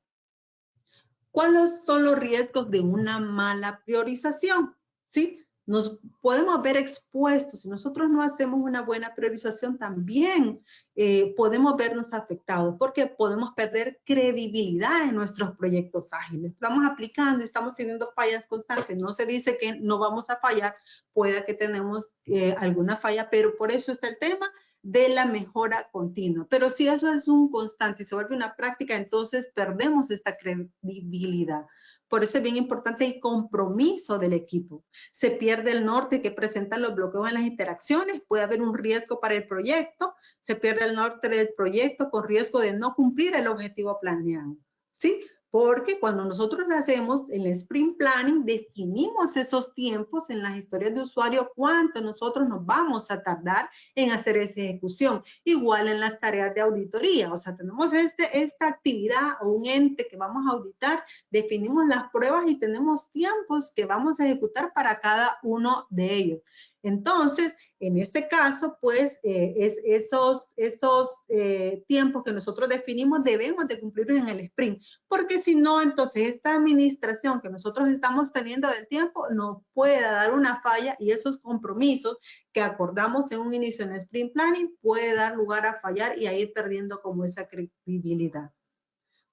¿Cuáles son los riesgos de una mala priorización? ¿Sí? Nos podemos ver expuestos. Si nosotros no hacemos una buena priorización, también podemos vernos afectados porque podemos perder credibilidad en nuestros proyectos ágiles. Estamos aplicando y estamos teniendo fallas constantes. No se dice que no vamos a fallar, pueda que tenemos alguna falla, pero por eso está el tema de la mejora continua. Pero si eso es un constante y se vuelve una práctica, entonces perdemos esta credibilidad. Por eso es bien importante el compromiso del equipo. Se pierde el norte que presentan los bloqueos en las interacciones, puede haber un riesgo para el proyecto, se pierde el norte del proyecto con riesgo de no cumplir el objetivo planeado. ¿Sí? Porque cuando nosotros hacemos el sprint planning, definimos esos tiempos en las historias de usuario, cuánto nosotros nos vamos a tardar en hacer esa ejecución. Igual en las tareas de auditoría, o sea, tenemos esta actividad o un ente que vamos a auditar, definimos las pruebas y tenemos tiempos que vamos a ejecutar para cada uno de ellos. Entonces, en este caso, pues, esos tiempos que nosotros definimos debemos de cumplirlos en el sprint, porque si no, entonces esta administración que nosotros estamos teniendo del tiempo nos puede dar una falla y esos compromisos que acordamos en un inicio en el sprint planning puede dar lugar a fallar y a ir perdiendo como esa credibilidad.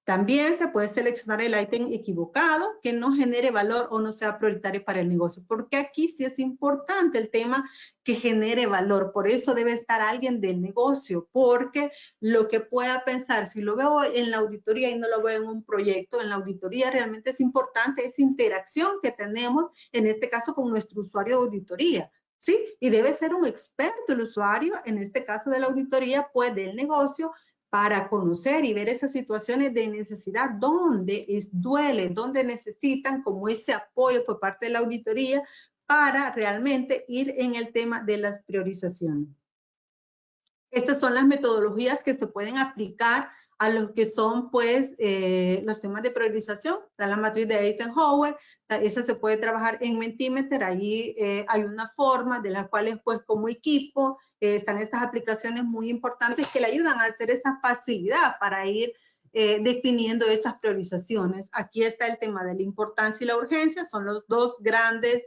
También se puede seleccionar el ítem equivocado que no genere valor o no sea prioritario para el negocio, porque aquí sí es importante el tema que genere valor. Por eso debe estar alguien del negocio, porque lo que pueda pensar, si lo veo en la auditoría y no lo veo en un proyecto, en la auditoría realmente es importante esa interacción que tenemos, en este caso con nuestro usuario de auditoría. ¿Sí? Y debe ser un experto el usuario, en este caso de la auditoría, pues del negocio, para conocer y ver esas situaciones de necesidad, donde duele, donde necesitan como ese apoyo por parte de la auditoría para realmente ir en el tema de las priorizaciones. Estas son las metodologías que se pueden aplicar a los que son, pues, los temas de priorización. Está la matriz de Eisenhower, esa se puede trabajar en Mentimeter. Ahí hay una forma de las cuales, pues, como equipo, están estas aplicaciones muy importantes que le ayudan a hacer esa facilidad para ir definiendo esas priorizaciones. Aquí está el tema de la importancia y la urgencia, son los dos grandes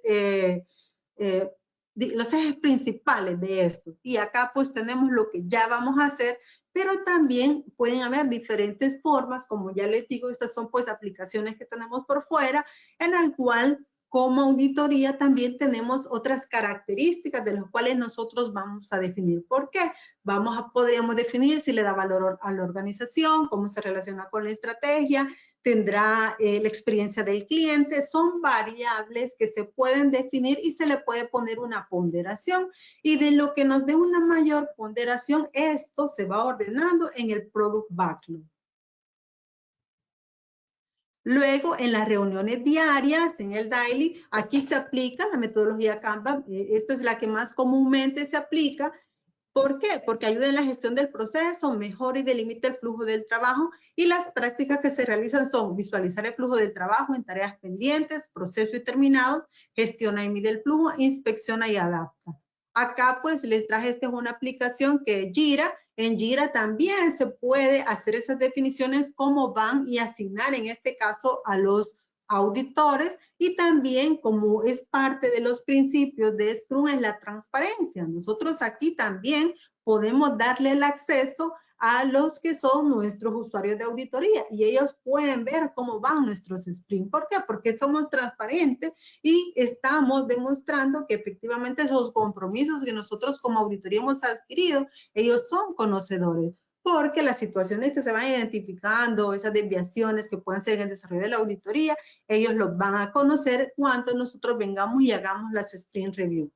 los ejes principales de estos. Y acá pues tenemos lo que ya vamos a hacer, pero también pueden haber diferentes formas, como ya les digo, estas son pues aplicaciones que tenemos por fuera, en el cual como auditoría también tenemos otras características de las cuales nosotros vamos a definir. ¿Por qué? Podríamos definir si le da valor a la organización, cómo se relaciona con la estrategia, tendrá la experiencia del cliente. Son variables que se pueden definir y se le puede poner una ponderación. Y de lo que nos dé una mayor ponderación, esto se va ordenando en el Product Backlog. Luego, en las reuniones diarias, en el daily, aquí se aplica la metodología Kanban. Esto es la que más comúnmente se aplica. ¿Por qué? Porque ayuda en la gestión del proceso, mejora y delimita el flujo del trabajo, y las prácticas que se realizan son visualizar el flujo del trabajo en tareas pendientes, proceso y terminado, gestiona y mide el flujo, inspecciona y adapta. Acá pues les traje, esta es una aplicación que es Jira. En Jira también se puede hacer esas definiciones, cómo van y asignar en este caso a los auditores, y también como es parte de los principios de Scrum es la transparencia. Nosotros aquí también podemos darle el acceso a los que son nuestros usuarios de auditoría y ellos pueden ver cómo van nuestros sprints. ¿Por qué? Porque somos transparentes y estamos demostrando que efectivamente esos compromisos que nosotros como auditoría hemos adquirido, ellos son conocedores. Porque las situaciones que se van identificando, esas desviaciones que puedan ser en el desarrollo de la auditoría, ellos los van a conocer cuando nosotros vengamos y hagamos las sprint review.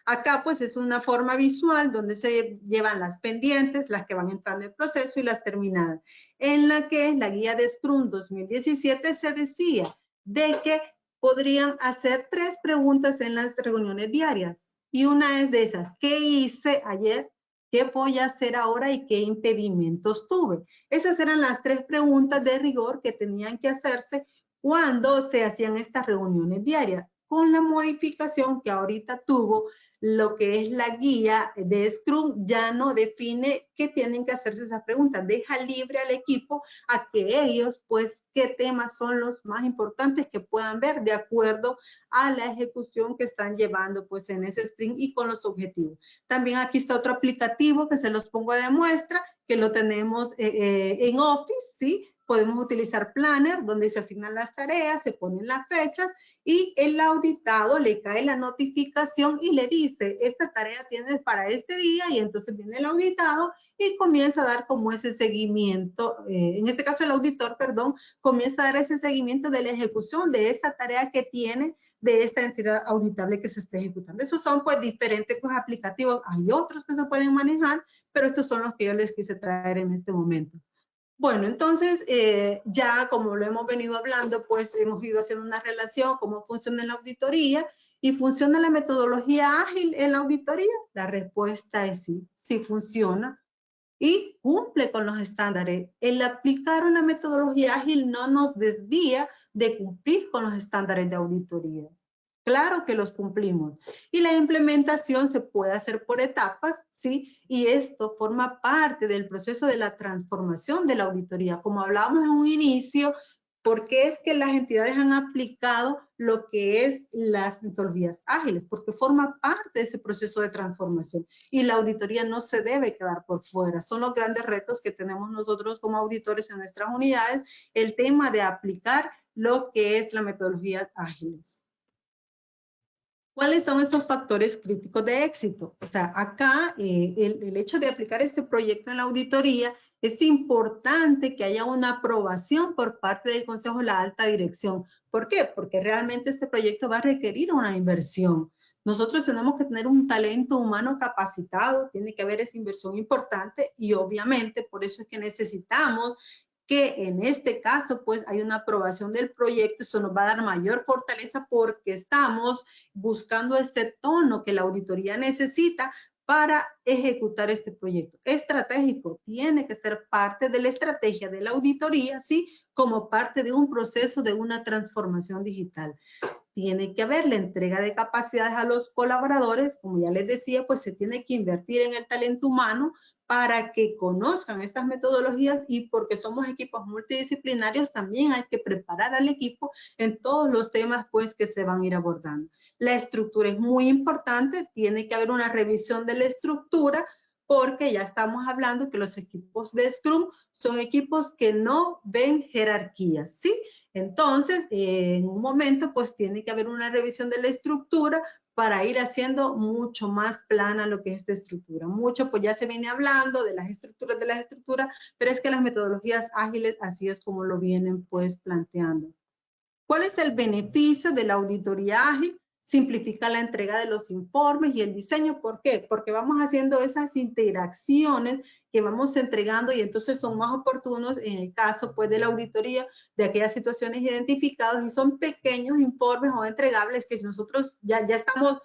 Acá pues es una forma visual donde se llevan las pendientes, las que van entrando en el proceso y las terminadas. En la que la guía de Scrum 2017 se decía de que podrían hacer 3 preguntas en las reuniones diarias. Y una es de esas: ¿qué hice ayer? ¿Qué voy a hacer ahora y qué impedimentos tuve? Esas eran las 3 preguntas de rigor que tenían que hacerse cuando se hacían estas reuniones diarias. Con la modificación que ahorita tuvo lo que es la guía de Scrum, ya no define qué tienen que hacerse esas preguntas. Deja libre al equipo a que ellos, pues, qué temas son los más importantes que puedan ver de acuerdo a la ejecución que están llevando, pues, en ese sprint y con los objetivos. También aquí está otro aplicativo que se los pongo de muestra, que lo tenemos en Office, ¿sí? Podemos utilizar Planner, donde se asignan las tareas, se ponen las fechas y el auditado le cae la notificación y le dice, esta tarea tienes para este día, y entonces viene el auditado y comienza a dar como ese seguimiento, en este caso el auditor, perdón, comienza a dar ese seguimiento de la ejecución de esa tarea que tiene de esta entidad auditable que se esté ejecutando. Esos son pues diferentes pues, aplicativos. Hay otros que se pueden manejar, pero estos son los que yo les quise traer en este momento. Bueno, entonces ya como lo hemos venido hablando, pues hemos ido haciendo una relación, cómo funciona la auditoría y funciona la metodología ágil en la auditoría. La respuesta es sí, sí funciona y cumple con los estándares. El aplicar una metodología ágil no nos desvía de cumplir con los estándares de auditoría. Claro que los cumplimos. Y la implementación se puede hacer por etapas, ¿sí? Y esto forma parte del proceso de la transformación de la auditoría. Como hablábamos en un inicio, ¿por qué es que las entidades han aplicado lo que es las metodologías ágiles? Porque forma parte de ese proceso de transformación. Y la auditoría no se debe quedar por fuera. Son los grandes retos que tenemos nosotros como auditores en nuestras unidades, el tema de aplicar lo que es la metodología ágiles. ¿Cuáles son esos factores críticos de éxito? O sea, acá el hecho de aplicar este proyecto en la auditoría, es importante que haya una aprobación por parte del Consejo de la Alta Dirección. ¿Por qué? Porque realmente este proyecto va a requerir una inversión. Nosotros tenemos que tener un talento humano capacitado, tiene que haber esa inversión importante y obviamente por eso es que necesitamos que en este caso pues hay una aprobación del proyecto. Eso nos va a dar mayor fortaleza porque estamos buscando este tono que la auditoría necesita para ejecutar este proyecto. Estratégico tiene que ser parte de la estrategia de la auditoría, ¿sí? Como parte de un proceso de una transformación digital. Tiene que haber la entrega de capacidades a los colaboradores, como ya les decía, pues se tiene que invertir en el talento humano para que conozcan estas metodologías, y porque somos equipos multidisciplinarios también hay que preparar al equipo en todos los temas pues que se van a ir abordando. La estructura es muy importante, tiene que haber una revisión de la estructura, porque ya estamos hablando que los equipos de Scrum son equipos que no ven jerarquías, ¿sí? Entonces, en un momento, pues tiene que haber una revisión de la estructura para ir haciendo mucho más plana lo que es esta estructura. Mucho, pues ya se viene hablando de las estructuras, pero es que las metodologías ágiles así es como lo vienen pues planteando. ¿Cuál es el beneficio de la auditoría ágil? Simplifica la entrega de los informes y el diseño. ¿Por qué? Porque vamos haciendo esas interacciones que vamos entregando y entonces son más oportunos en el caso pues de la auditoría de aquellas situaciones identificadas, y son pequeños informes o entregables que si nosotros ya estamos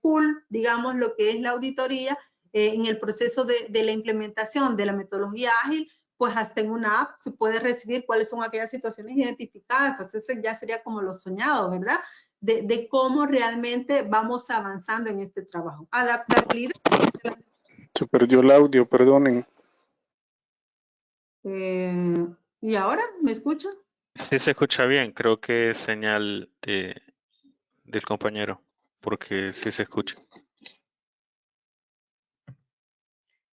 full, digamos, lo que es la auditoría en el proceso de la implementación de la metodología ágil, pues hasta en una app se puede recibir cuáles son aquellas situaciones identificadas, pues ese ya sería como lo soñado, ¿verdad? De cómo realmente vamos avanzando en este trabajo. Adaptabilidad. Se perdió el audio, perdonen. ¿Y ahora me escuchan? Sí se escucha bien, creo que es señal del compañero, porque sí se escucha.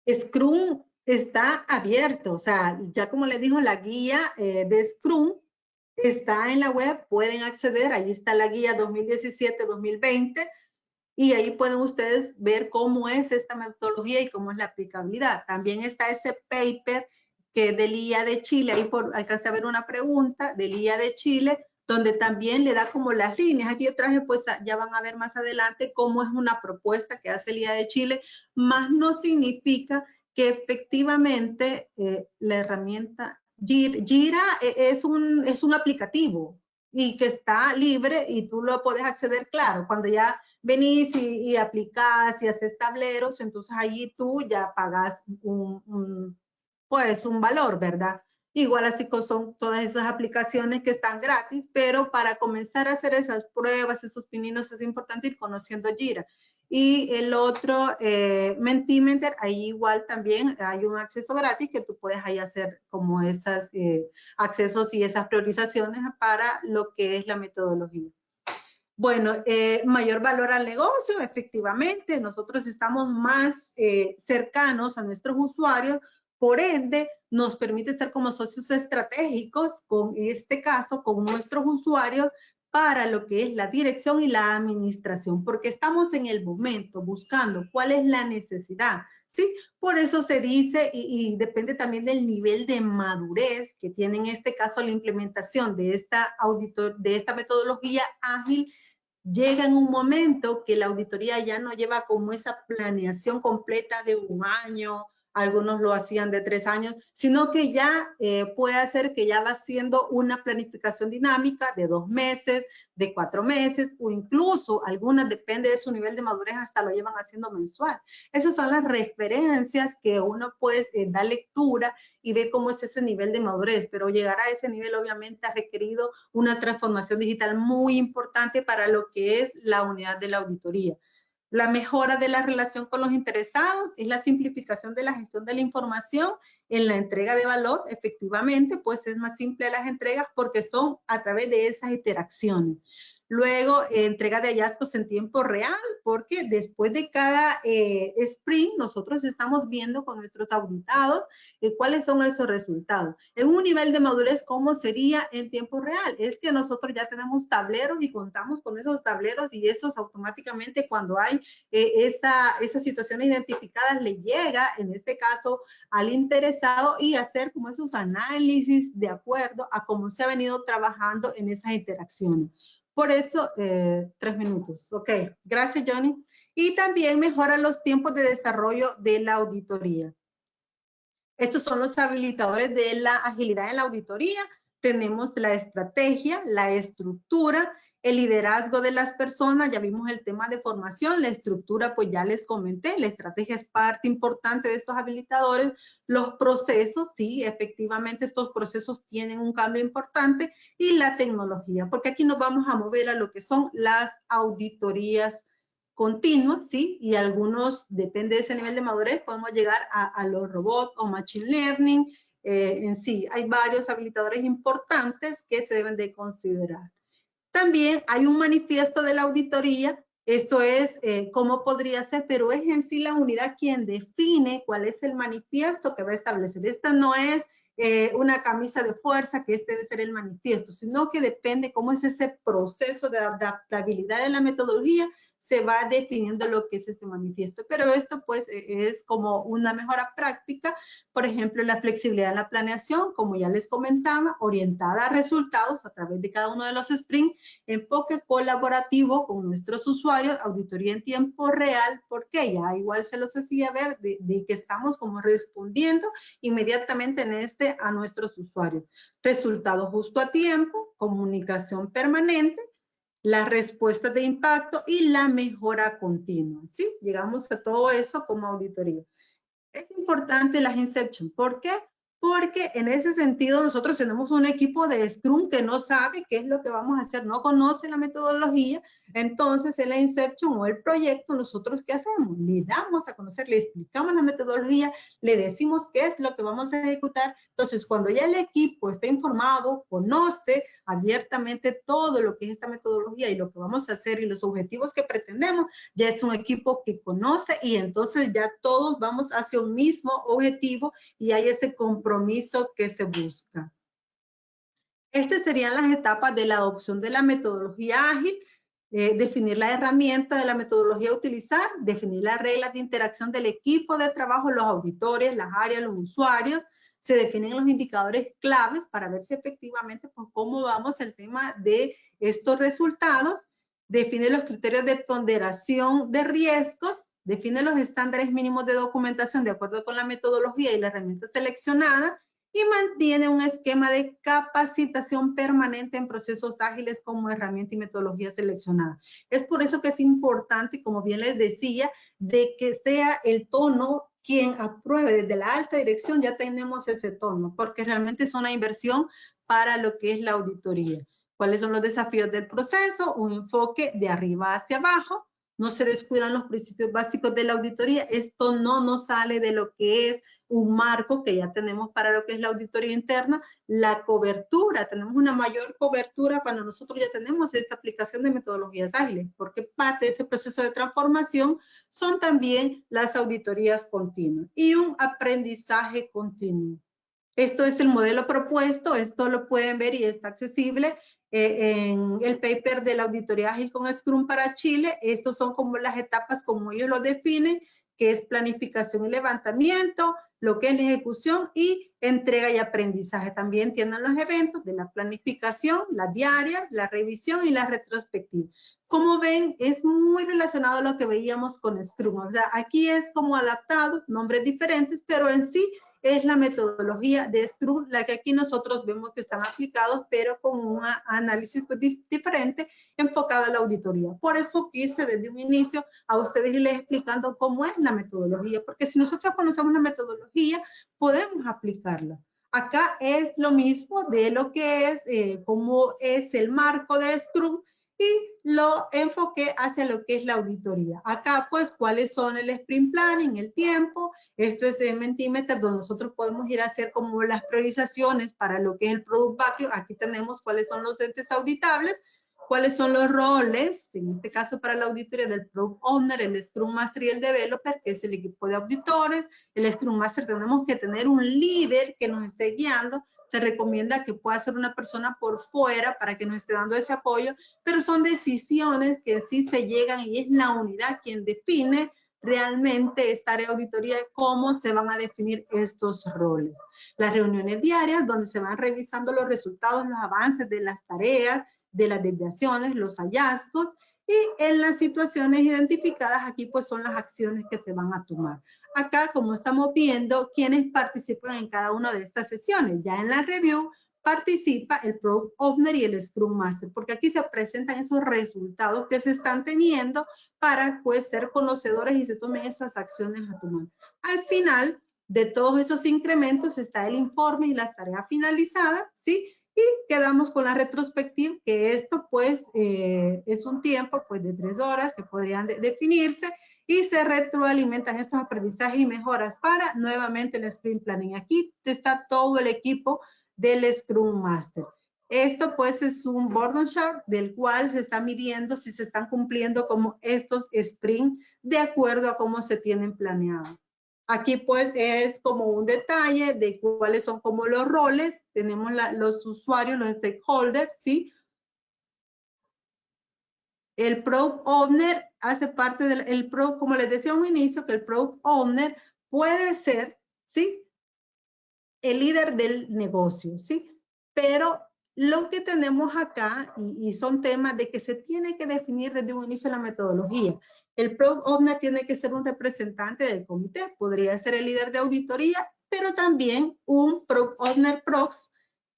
Scrum está abierto, o sea, ya como les dijo, la guía de Scrum está en la web, pueden acceder, ahí está la guía 2017-2020 y ahí pueden ustedes ver cómo es esta metodología y cómo es la aplicabilidad. También está ese paper que del IA de Chile, ahí alcancé a ver una pregunta del IA de Chile, donde también le da como las líneas. Aquí yo traje, pues ya van a ver más adelante cómo es una propuesta que hace el IA de Chile, más no significa que efectivamente la herramienta Jira es un aplicativo y que está libre y tú lo puedes acceder, claro, cuando ya venís y aplicás y haces tableros, entonces allí tú ya pagas pues un valor, ¿verdad? Igual así son todas esas aplicaciones que están gratis, pero para comenzar a hacer esas pruebas, esos pininos, es importante ir conociendo Jira. Y el otro, Mentimeter, ahí igual también hay un acceso gratis que tú puedes ahí hacer como esos accesos y esas priorizaciones para lo que es la metodología. Bueno, mayor valor al negocio, efectivamente, nosotros estamos más cercanos a nuestros usuarios, por ende, nos permite ser como socios estratégicos, con este caso, con nuestros usuarios, para lo que es la dirección y la administración, porque estamos en el momento buscando cuál es la necesidad, ¿sí? Por eso se dice, y depende también del nivel de madurez que tiene en este caso la implementación de esta metodología ágil. Llega en un momento que la auditoría ya no lleva como esa planeación completa de un año, algunos lo hacían de 3 años, sino que ya puede hacer que ya va siendo una planificación dinámica de 2 meses, de 4 meses, o incluso algunas, depende de su nivel de madurez, hasta lo llevan haciendo mensual. Esas son las referencias que uno pues da lectura y ve cómo es ese nivel de madurez, pero llegar a ese nivel obviamente ha requerido una transformación digital muy importante para lo que es la unidad de la auditoría. La mejora de la relación con los interesados es la simplificación de la gestión de la información en la entrega de valor. Efectivamente, pues es más simple las entregas porque son a través de esas interacciones. Luego, entrega de hallazgos en tiempo real, porque después de cada sprint, nosotros estamos viendo con nuestros auditados cuáles son esos resultados. En un nivel de madurez, ¿cómo sería en tiempo real? Es que nosotros ya tenemos tableros y contamos con esos tableros y esos automáticamente cuando hay esa situación identificada le llega, en este caso, al interesado y hacer como esos análisis de acuerdo a cómo se ha venido trabajando en esas interacciones. Por eso, 3 minutos. Ok, gracias, Johnny. Y también mejora los tiempos de desarrollo de la auditoría. Estos son los habilitadores de la agilidad en la auditoría. tenemos la estrategia, la estructura, el liderazgo de las personas, ya vimos el tema de formación, la estructura pues ya les comenté, la estrategia es parte importante de estos habilitadores, los procesos, sí, efectivamente estos procesos tienen un cambio importante y la tecnología, porque aquí nos vamos a mover a lo que son las auditorías continuas, sí, y algunos, depende de ese nivel de madurez, podemos llegar a los robots o machine learning, en sí, hay varios habilitadores importantes que se deben de considerar. También hay un manifiesto de la auditoría, esto es cómo podría ser, pero es en sí la unidad quien define cuál es el manifiesto que va a establecer. Esta no es una camisa de fuerza que este debe ser el manifiesto, sino que depende cómo es ese proceso de adaptabilidad de la metodología, se va definiendo lo que es este manifiesto. Pero esto pues es como una mejora práctica, por ejemplo, la flexibilidad en la planeación, como ya les comentaba, orientada a resultados a través de cada uno de los sprints, enfoque colaborativo con nuestros usuarios, auditoría en tiempo real, porque ya igual se los hacía ver de que estamos como respondiendo inmediatamente en a nuestros usuarios. Resultados justo a tiempo, comunicación permanente, las respuestas de impacto y la mejora continua, ¿sí? Llegamos a todo eso como auditoría. Es importante las Inception. ¿Por qué? Porque en ese sentido nosotros tenemos un equipo de Scrum que no sabe qué es lo que vamos a hacer, no conoce la metodología, entonces en la Inception o el proyecto, nosotros ¿qué hacemos? Le damos a conocer, le explicamos la metodología, le decimos qué es lo que vamos a ejecutar, entonces cuando ya el equipo está informado, conoce abiertamente todo lo que es esta metodología y lo que vamos a hacer y los objetivos que pretendemos, ya es un equipo que conoce y entonces ya todos vamos hacia un mismo objetivo y hay ese compromiso que se busca. Estas serían las etapas de la adopción de la metodología ágil, definir la herramienta de la metodología a utilizar, definir las reglas de interacción del equipo de trabajo, los auditores, las áreas, los usuarios, se definen los indicadores claves para ver si efectivamente pues, cómo vamos el tema de estos resultados, define los criterios de ponderación de riesgos, define los estándares mínimos de documentación de acuerdo con la metodología y la herramienta seleccionada y mantiene un esquema de capacitación permanente en procesos ágiles como herramienta y metodología seleccionada. Es por eso que es importante, como bien les decía, de que sea el tono quien apruebe desde la alta dirección, ya tenemos ese tono, porque realmente es una inversión para lo que es la auditoría. ¿Cuáles son los desafíos del proceso? Un enfoque de arriba hacia abajo. No se descuidan los principios básicos de la auditoría. Esto no nos sale de lo que es un marco que ya tenemos para lo que es la auditoría interna. La cobertura, tenemos una mayor cobertura cuando nosotros ya tenemos esta aplicación de metodologías ágiles, porque parte de ese proceso de transformación son también las auditorías continuas y un aprendizaje continuo. Esto es el modelo propuesto, esto lo pueden ver y está accesible en el paper de la auditoría ágil con Scrum para Chile. Estos son como las etapas como ellos lo definen, que es planificación y levantamiento, lo que es la ejecución y entrega y aprendizaje. También tienen los eventos de la planificación, las diarias, la revisión y la retrospectiva. Como ven, es muy relacionado a lo que veíamos con Scrum. O sea, aquí es como adaptado, nombres diferentes, pero en sí es la metodología de Scrum, la que aquí nosotros vemos que están aplicados, pero con un análisis diferente enfocado a la auditoría. Por eso quise desde un inicio a ustedes irles explicando cómo es la metodología, porque si nosotros conocemos la metodología, podemos aplicarla. Acá es lo mismo de lo que es, cómo es el marco de Scrum, y lo enfoqué hacia lo que es la auditoría. Acá, pues, cuáles son el sprint planning, el tiempo. Esto es en Mentimeter, donde nosotros podemos ir a hacer como las priorizaciones para lo que es el Product Backlog. Aquí tenemos cuáles son los entes auditables, cuáles son los roles, en este caso para la auditoría del Product Owner, el Scrum Master y el Developer, que es el equipo de auditores. El Scrum Master tenemos que tener un líder que nos esté guiando. Se recomienda que pueda ser una persona por fuera para que nos esté dando ese apoyo, pero son decisiones que sí se llegan y es la unidad quien define realmente esta área de auditoría, cómo se van a definir estos roles. Las reuniones diarias donde se van revisando los resultados, los avances de las tareas, de las desviaciones, los hallazgos, y en las situaciones identificadas aquí pues son las acciones que se van a tomar. Acá, como estamos viendo, quienes participan en cada una de estas sesiones. Ya en la review participa el Product Owner y el Scrum Master, porque aquí se presentan esos resultados que se están teniendo para pues ser conocedores y se tomen esas acciones a tomar. Al final de todos esos incrementos está el informe y las tareas finalizadas, ¿sí? Y quedamos con la retrospectiva, que esto pues es un tiempo pues de 3 horas que podrían definirse y se retroalimentan estos aprendizajes y mejoras para nuevamente el Sprint Planning. Aquí está todo el equipo del Scrum Master. Esto pues es un board on chart del cual se está midiendo si se están cumpliendo como estos sprint de acuerdo a cómo se tienen planeado. Aquí pues es como un detalle de cuáles son como los roles. Tenemos los usuarios, los stakeholders, ¿sí? El Product Owner hace parte del como les decía a un inicio, que el Product Owner puede ser, ¿sí? El líder del negocio, ¿sí? Pero lo que tenemos acá, y son temas de que se tiene que definir desde un inicio la metodología. El Product Owner tiene que ser un representante del comité, podría ser el líder de auditoría, pero también un Product Owner Prox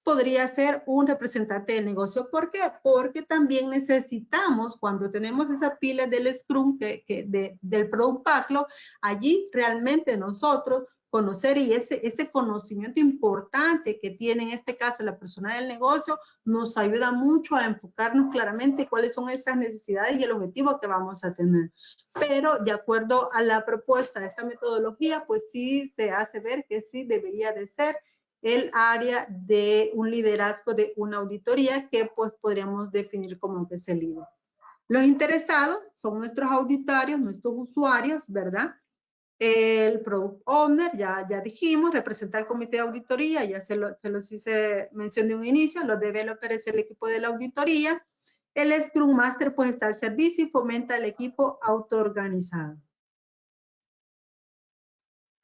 podría ser un representante del negocio. ¿Por qué? Porque también necesitamos, cuando tenemos esa pila del Scrum, del Product Backlog, allí realmente nosotros conocer y ese conocimiento importante que tiene en este caso la persona del negocio nos ayuda mucho a enfocarnos claramente cuáles son esas necesidades y el objetivo que vamos a tener. Pero de acuerdo a la propuesta de esta metodología, pues sí se hace ver que sí debería de ser el área de un liderazgo de una auditoría que pues podríamos definir como que es el líder. Los interesados son nuestros auditarios, nuestros usuarios, ¿verdad? El Product Owner, ya dijimos, representa al comité de auditoría, ya se los hice mención de un inicio, los developers es el equipo de la auditoría, el Scrum Master pues está al servicio y fomenta el equipo autoorganizado.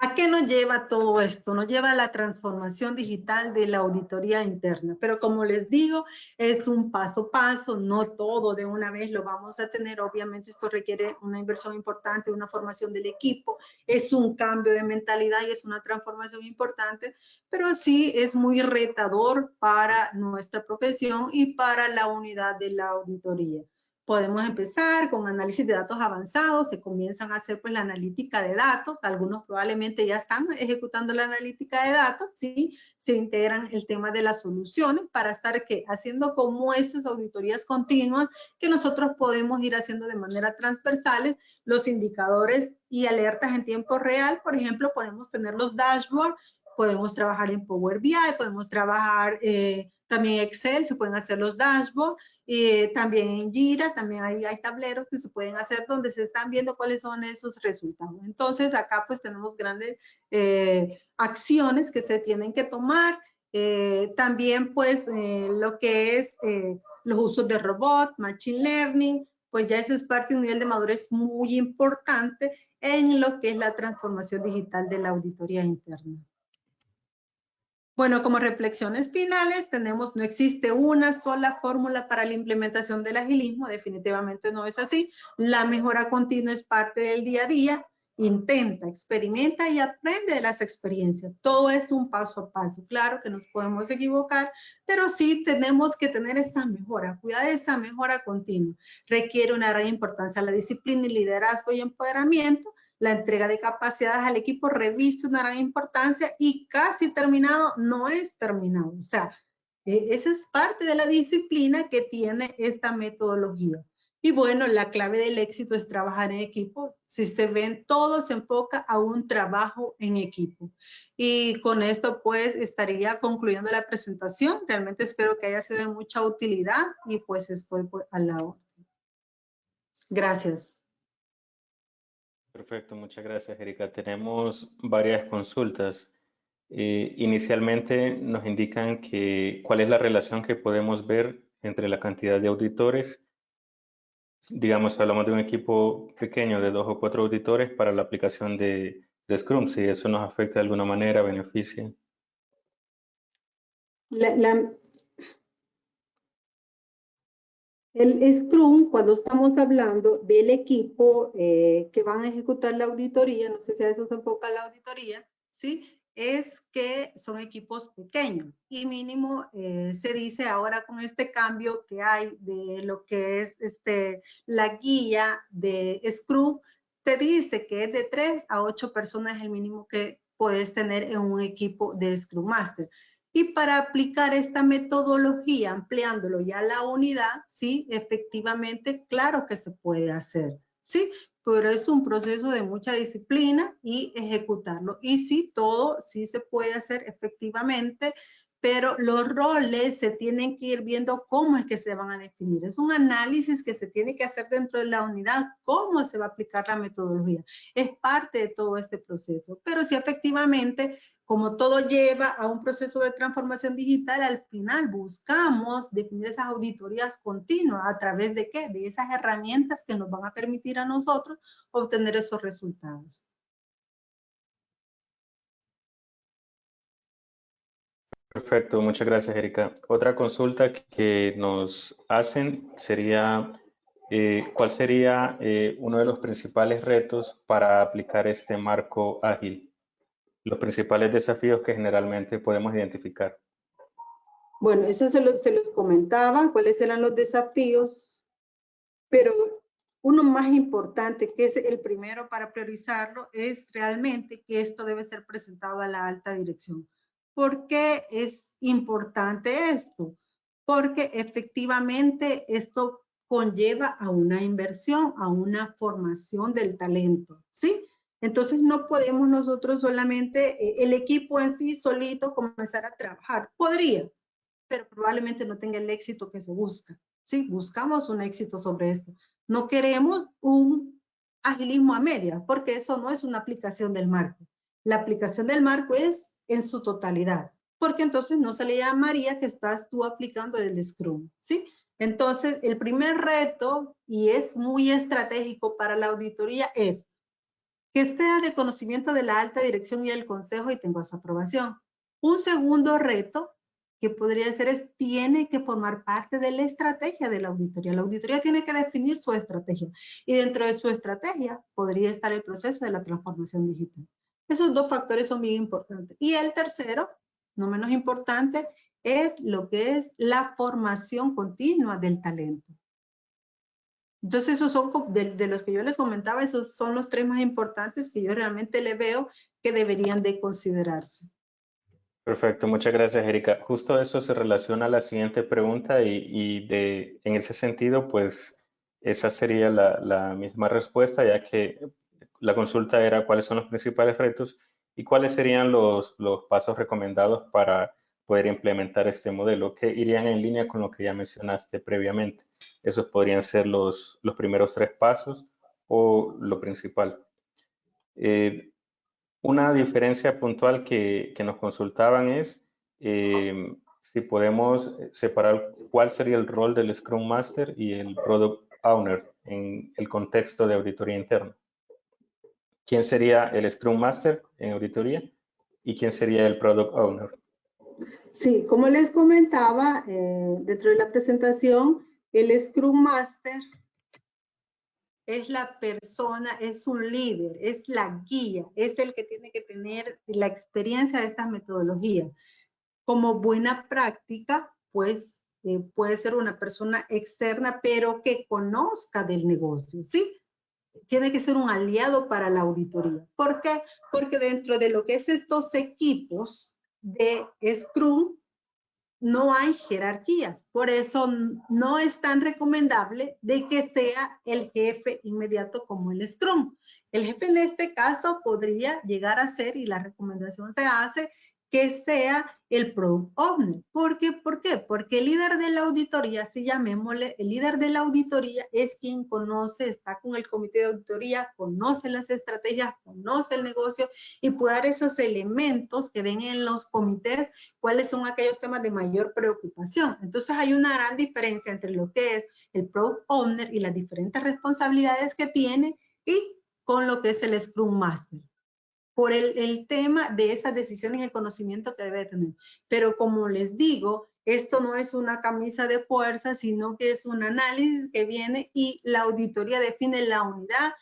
¿A qué nos lleva todo esto? Nos lleva a la transformación digital de la auditoría interna. Pero como les digo, es un paso a paso, no todo de una vez lo vamos a tener. Obviamente esto requiere una inversión importante, una formación del equipo. Es un cambio de mentalidad y es una transformación importante, pero sí es muy retador para nuestra profesión y para la unidad de la auditoría. Podemos empezar con análisis de datos avanzados, se comienzan a hacer pues la analítica de datos, algunos probablemente ya están ejecutando la analítica de datos, ¿sí? Se integran el tema de las soluciones para estar haciendo como esas auditorías continuas que nosotros podemos ir haciendo de manera transversales, los indicadores y alertas en tiempo real, por ejemplo, podemos tener los dashboards, podemos trabajar en Power BI, podemos trabajar también Excel, se pueden hacer los dashboards, también en Jira, también hay tableros que se pueden hacer donde se están viendo cuáles son esos resultados. Entonces acá pues tenemos grandes acciones que se tienen que tomar. También pues lo que es los usos de robot, machine learning, pues ya eso es parte de un nivel de madurez muy importante en lo que es la transformación digital de la auditoría interna. Bueno, como reflexiones finales tenemos, no existe una sola fórmula para la implementación del agilismo, definitivamente no es así. La mejora continua es parte del día a día. Intenta, experimenta y aprende de las experiencias. Todo es un paso a paso. Claro que nos podemos equivocar, pero sí tenemos que tener esta mejora, cuidar de esa mejora continua. Requiere una gran importancia la disciplina y liderazgo y empoderamiento. La entrega de capacidades al equipo reviste una gran importancia y casi terminado no es terminado. O sea, esa es parte de la disciplina que tiene esta metodología. Y bueno, la clave del éxito es trabajar en equipo. Si se ven, todo se enfoca a un trabajo en equipo. Y con esto pues estaría concluyendo la presentación. Realmente espero que haya sido de mucha utilidad y pues estoy pues, a la orden. Gracias. Perfecto, muchas gracias, Erika. Tenemos varias consultas. Inicialmente nos indican cuál es la relación que podemos ver entre la cantidad de auditores. Digamos, hablamos de un equipo pequeño de 2 o 4 auditores para la aplicación de Scrum, si eso nos afecta de alguna manera, beneficia. El Scrum, cuando estamos hablando del equipo que van a ejecutar la auditoría, no sé si a eso se enfoca la auditoría, ¿sí? es que son equipos pequeños y mínimo se dice ahora con este cambio que hay de lo que es la guía de Scrum, te dice que es de 3 a 8 personas el mínimo que puedes tener en un equipo de Scrum Master. Y para aplicar esta metodología, ampliándolo ya a la unidad, sí, efectivamente, claro que se puede hacer, ¿sí? Pero es un proceso de mucha disciplina y ejecutarlo. Y sí, todo sí se puede hacer efectivamente, pero los roles se tienen que ir viendo cómo es que se van a definir. Es un análisis que se tiene que hacer dentro de la unidad, cómo se va a aplicar la metodología. Es parte de todo este proceso, pero sí efectivamente, como todo lleva a un proceso de transformación digital, al final buscamos definir esas auditorías continuas. ¿A través de qué? De esas herramientas que nos van a permitir a nosotros obtener esos resultados. Perfecto, muchas gracias, Erika. Otra consulta que nos hacen sería, ¿cuál sería uno de los principales retos para aplicar este marco ágil? Los principales desafíos que generalmente podemos identificar. Bueno, eso se los comentaba, cuáles eran los desafíos, pero uno más importante, que es el primero para priorizarlo, es realmente que esto debe ser presentado a la alta dirección. ¿Por qué es importante esto? Porque efectivamente esto conlleva a una inversión, a una formación del talento, ¿sí? Entonces no podemos nosotros solamente, el equipo en sí solito comenzar a trabajar. Podría, pero probablemente no tenga el éxito que se busca, ¿sí? Buscamos un éxito sobre esto. No queremos un agilismo a medias, porque eso no es una aplicación del marco. La aplicación del marco es en su totalidad, porque entonces no se le llamaría que estás tú aplicando el Scrum, ¿sí? Entonces, el primer reto, y es muy estratégico para la auditoría, es que sea de conocimiento de la alta dirección y el consejo y tenga su aprobación. Un segundo reto que podría ser es, tiene que formar parte de la estrategia de la auditoría. La auditoría tiene que definir su estrategia y dentro de su estrategia podría estar el proceso de la transformación digital. Esos dos factores son bien importantes. Y el tercero, no menos importante, es lo que es la formación continua del talento. Entonces, esos son de los que yo les comentaba, esos son los tres más importantes que yo realmente le veo que deberían de considerarse. Perfecto, muchas gracias, Erika. Justo eso se relaciona a la siguiente pregunta en ese sentido, pues esa sería la misma respuesta, ya que la consulta era cuáles son los principales retos y cuáles serían los pasos recomendados para poder implementar este modelo, que irían en línea con lo que ya mencionaste previamente. Esos podrían ser los primeros 3 pasos o lo principal. Una diferencia puntual que nos consultaban es si podemos separar cuál sería el rol del Scrum Master y el Product Owner en el contexto de auditoría interna. ¿Quién sería el Scrum Master en auditoría y quién sería el Product Owner? Sí, como les comentaba dentro de la presentación, el Scrum Master es la persona, es un líder, es la guía, es el que tiene que tener la experiencia de estas metodologías. Como buena práctica, pues puede ser una persona externa, pero que conozca del negocio, ¿sí? Tiene que ser un aliado para la auditoría. ¿Por qué? Porque dentro de lo que es estos equipos de Scrum, no hay jerarquías. Por eso no es tan recomendable de que sea el jefe inmediato como el Scrum. El jefe en este caso podría llegar a ser, y la recomendación se hace, que sea el Product Owner. ¿Por qué? Porque el líder de la auditoría, si llamémosle, el líder de la auditoría es quien conoce, está con el comité de auditoría, conoce las estrategias, conoce el negocio y puede dar esos elementos que ven en los comités, cuáles son aquellos temas de mayor preocupación. Entonces hay una gran diferencia entre lo que es el Product Owner y las diferentes responsabilidades que tiene y con lo que es el Scrum Master, por el tema de esas decisiones y el conocimiento que debe tener. Pero como les digo, esto no es una camisa de fuerza, sino que es un análisis que viene y la auditoría define la unidad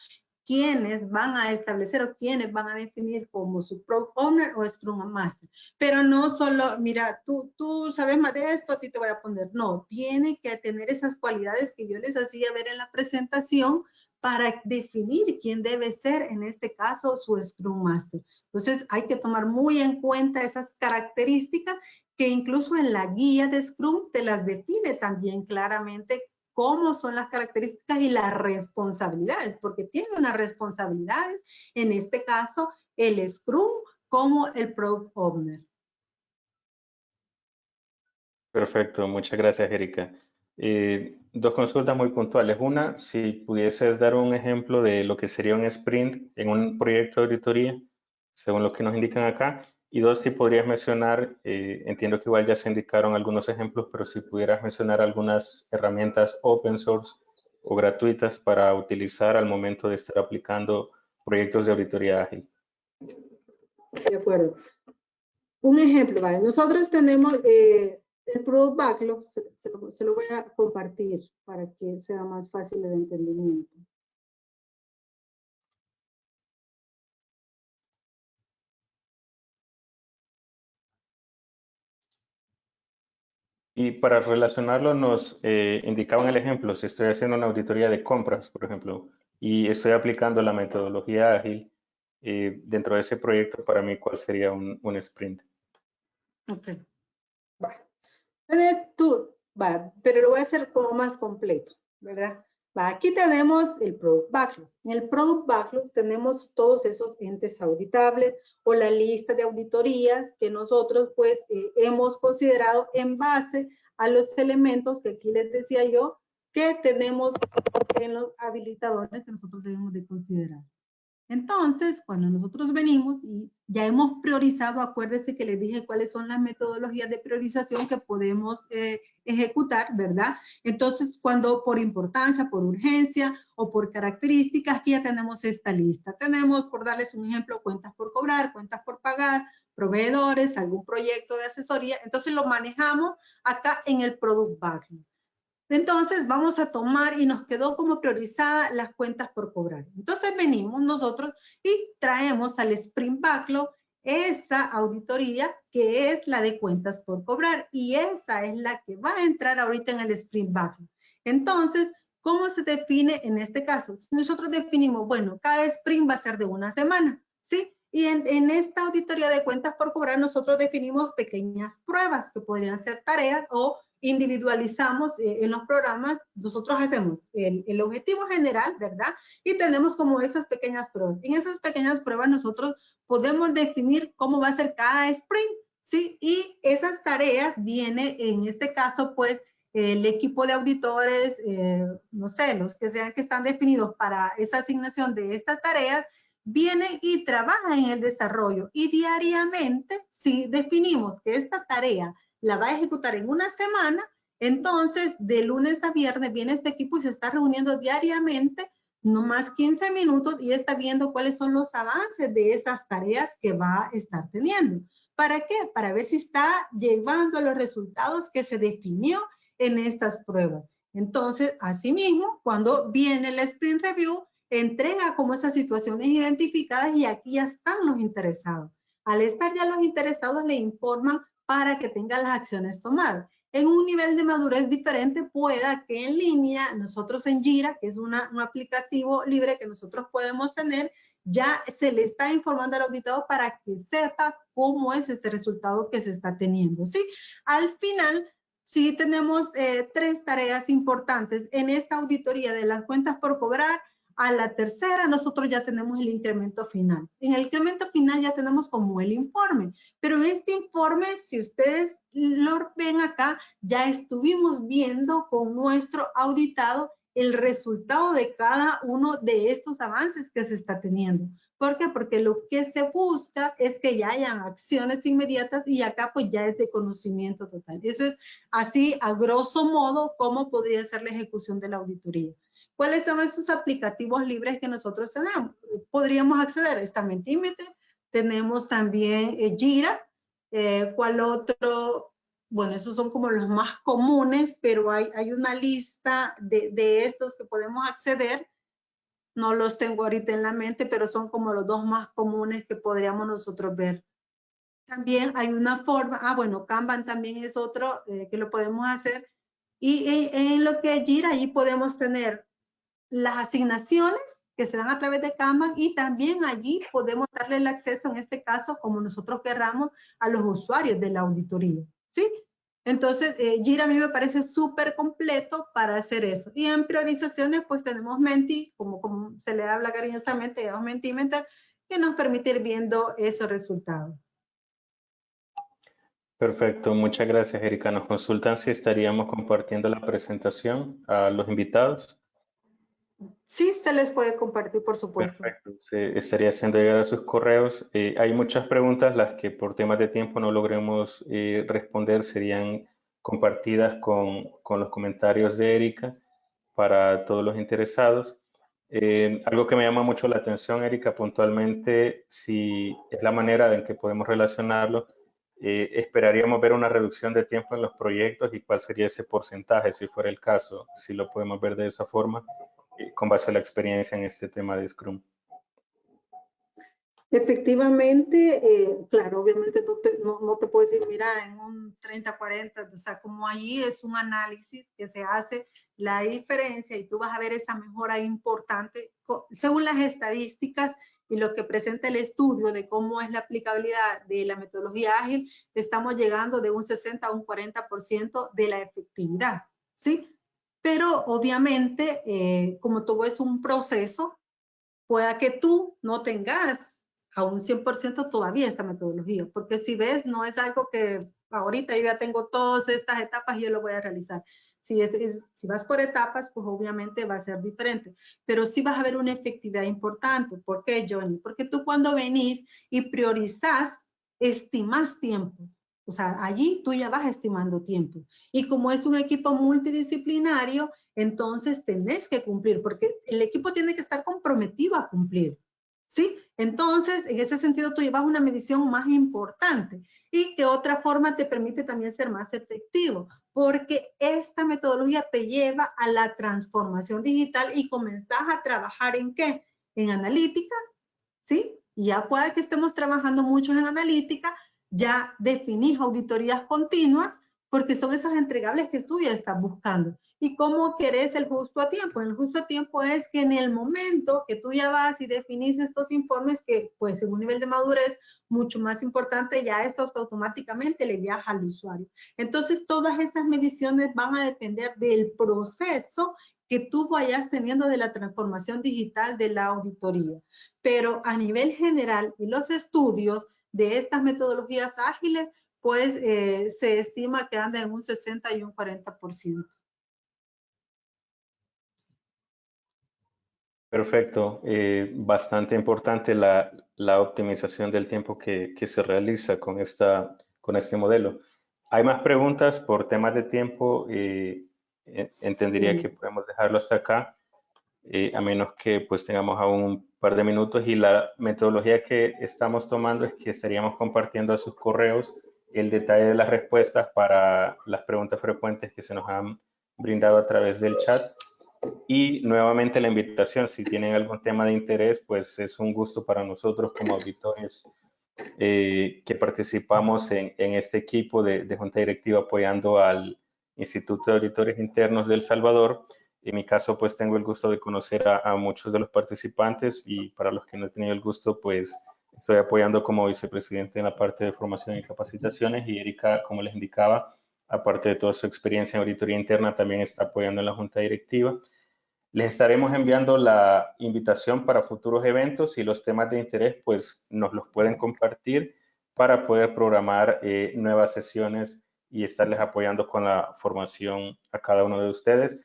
quiénes van a establecer o quiénes van a definir como su Product Owner o Scrum Master. Pero no solo, mira, tú sabes más de esto, a ti te voy a poner. No, tiene que tener esas cualidades que yo les hacía ver en la presentación para definir quién debe ser, en este caso, su Scrum Master. Entonces, hay que tomar muy en cuenta esas características que incluso en la guía de Scrum te las define también claramente cómo son las características y las responsabilidades, porque tiene unas responsabilidades, en este caso, el Scrum como el Product Owner. Perfecto, muchas gracias, Erika. Dos consultas muy puntuales. Una, si pudieses dar un ejemplo de lo que sería un sprint en un proyecto de auditoría, según lo que nos indican acá. Y dos, si podrías mencionar, entiendo que igual ya se indicaron algunos ejemplos, pero si pudieras mencionar algunas herramientas open source o gratuitas para utilizar al momento de estar aplicando proyectos de auditoría ágil. De acuerdo. Un ejemplo, ¿vale? Nosotros tenemos el Product Backlog, se lo voy a compartir para que sea más fácil el entendimiento. Y para relacionarlo, nos indicaban el ejemplo, si estoy haciendo una auditoría de compras, por ejemplo, y estoy aplicando la metodología ágil, dentro de ese proyecto, para mí, ¿cuál sería un sprint? Ok. Va. Pero lo voy a hacer como más completo, ¿verdad? Va, aquí tenemos el Product Backlog. En el Product Backlog tenemos todos esos entes auditables o la lista de auditorías que nosotros pues hemos considerado en base a los elementos que aquí les decía yo que tenemos en los habilitadores que nosotros debemos de considerar. Entonces, cuando nosotros venimos y ya hemos priorizado, acuérdense que les dije cuáles son las metodologías de priorización que podemos ejecutar, ¿verdad? Entonces, cuando por importancia, por urgencia o por características, aquí ya tenemos esta lista. Tenemos, por darles un ejemplo, cuentas por cobrar, cuentas por pagar, proveedores, algún proyecto de asesoría. Entonces, lo manejamos acá en el Product Backlog. Entonces vamos a tomar y nos quedó como priorizada las cuentas por cobrar. Entonces venimos nosotros y traemos al Sprint Backlog esa auditoría que es la de cuentas por cobrar y esa es la que va a entrar ahorita en el Sprint Backlog. Entonces, ¿cómo se define en este caso? Nosotros definimos, bueno, cada sprint va a ser de una semana, ¿sí? Y en esta auditoría de cuentas por cobrar nosotros definimos pequeñas pruebas que podrían ser tareas o individualizamos en los programas. Nosotros hacemos el objetivo general, ¿verdad? Y tenemos como esas pequeñas pruebas. En esas pequeñas pruebas nosotros podemos definir cómo va a ser cada sprint, ¿sí? Y esas tareas viene en este caso, pues, el equipo de auditores, no sé, los que sean que están definidos para esa asignación de estas tareas, vienen y trabajan en el desarrollo. Y diariamente, si definimos que esta tarea la va a ejecutar en una semana, entonces de lunes a viernes viene este equipo y se está reuniendo diariamente, no más 15 minutos, y está viendo cuáles son los avances de esas tareas que va a estar teniendo. ¿Para qué? Para ver si está llevando a los resultados que se definió en estas pruebas. Entonces, asimismo, cuando viene el Sprint Review, entrega como esas situaciones identificadas y aquí ya están los interesados. Al estar ya los interesados le informan para que tengan las acciones tomadas. En un nivel de madurez diferente pueda que en línea, nosotros en Jira, que es un aplicativo libre que nosotros podemos tener, ya se le está informando al auditado para que sepa cómo es este resultado que se está teniendo, ¿sí? Al final, sí tenemos 3 tareas importantes en esta auditoría de las cuentas por cobrar. A la tercera nosotros ya tenemos el incremento final. En el incremento final ya tenemos como el informe, pero en este informe, si ustedes lo ven acá, ya estuvimos viendo con nuestro auditado el resultado de cada uno de estos avances que se está teniendo. ¿Por qué? Porque lo que se busca es que ya hayan acciones inmediatas y acá pues ya es de conocimiento total. Eso es así a grosso modo cómo podría ser la ejecución de la auditoría. ¿Cuáles son esos aplicativos libres que nosotros tenemos? Podríamos acceder a Mentimeter, tenemos también Jira, ¿cuál otro? Bueno, esos son como los más comunes, pero hay una lista de estos que podemos acceder. no los tengo ahorita en la mente, pero son como los dos más comunes que podríamos nosotros ver. También hay una forma, bueno, Kanban también es otro que lo podemos hacer. Y en lo que es Jira, allí podemos tener las asignaciones que se dan a través de Kanban y también allí podemos darle el acceso, en este caso, como nosotros querramos, a los usuarios de la auditoría, ¿sí? Entonces, Jira a mí me parece súper completo para hacer eso. Y en priorizaciones, pues tenemos Menti, como se le habla cariñosamente, llamamos Mentimeter, que nos permite ir viendo esos resultados. Perfecto, muchas gracias, Erika. Nos consultan si estaríamos compartiendo la presentación a los invitados. Sí, se les puede compartir, por supuesto. Perfecto, se estaría haciendo llegar a sus correos. Hay muchas preguntas, las que por temas de tiempo no logremos responder, serían compartidas con los comentarios de Erika para todos los interesados. Algo que me llama mucho la atención, Erika, puntualmente, si es la manera en que podemos relacionarlo, esperaríamos ver una reducción de tiempo en los proyectos y cuál sería ese porcentaje, si fuera el caso, si lo podemos ver de esa forma, con base a la experiencia en este tema de Scrum. Efectivamente, claro, obviamente no te puedo decir, mira, en un 30-40, o sea, como allí es un análisis que se hace la diferencia y tú vas a ver esa mejora importante según las estadísticas y lo que presenta el estudio de cómo es la aplicabilidad de la metodología ágil, estamos llegando de un 60 a un 40% de la efectividad, ¿sí? Pero obviamente, como todo es un proceso, pueda que tú no tengas a un 100% todavía esta metodología, porque si ves, no es algo que ahorita yo ya tengo todas estas etapas y yo lo voy a realizar. Si vas por etapas, pues obviamente va a ser diferente, pero sí vas a ver una efectividad importante. ¿Por qué, Johnny? Porque tú cuando venís y priorizás, estimas tiempo. O sea, allí tú ya vas estimando tiempo. Y como es un equipo multidisciplinario, entonces tenés que cumplir, porque el equipo tiene que estar comprometido a cumplir. ¿Sí? Entonces, en ese sentido, tú llevas una medición más importante y que otra forma te permite también ser más efectivo, porque esta metodología te lleva a la transformación digital y comenzás a trabajar ¿en qué? En analítica, ¿sí? Y ya puede que estemos trabajando mucho en analítica, ya definís auditorías continuas, porque son esos entregables que tú ya estás buscando. ¿Y cómo querés el justo a tiempo? El justo a tiempo es que en el momento que tú ya vas y definís estos informes, que pues en un nivel de madurez mucho más importante, ya esto automáticamente le viaja al usuario. Entonces, todas esas mediciones van a depender del proceso que tú vayas teniendo de la transformación digital de la auditoría. Pero a nivel general, y los estudios de estas metodologías ágiles, pues se estima que anda en un 60 y un 40%. Perfecto. Bastante importante la optimización del tiempo que se realiza con este modelo. ¿Hay más preguntas por temas de tiempo? Entendería Sí. que podemos dejarlo hasta acá, a menos que pues tengamos aún un par de minutos. Y la metodología que estamos tomando es que estaríamos compartiendo a sus correos el detalle de las respuestas para las preguntas frecuentes que se nos han brindado a través del chat. Y nuevamente la invitación, si tienen algún tema de interés, pues es un gusto para nosotros como auditores que participamos en este equipo de Junta Directiva apoyando al Instituto de Auditores Internos de El Salvador. En mi caso, pues tengo el gusto de conocer a muchos de los participantes y para los que no he tenido el gusto, pues estoy apoyando como vicepresidente en la parte de formación y capacitaciones y Erika, como les indicaba, aparte de toda su experiencia en auditoría interna, también está apoyando en la Junta Directiva. Les estaremos enviando la invitación para futuros eventos y los temas de interés, pues nos los pueden compartir para poder programar nuevas sesiones y estarles apoyando con la formación a cada uno de ustedes.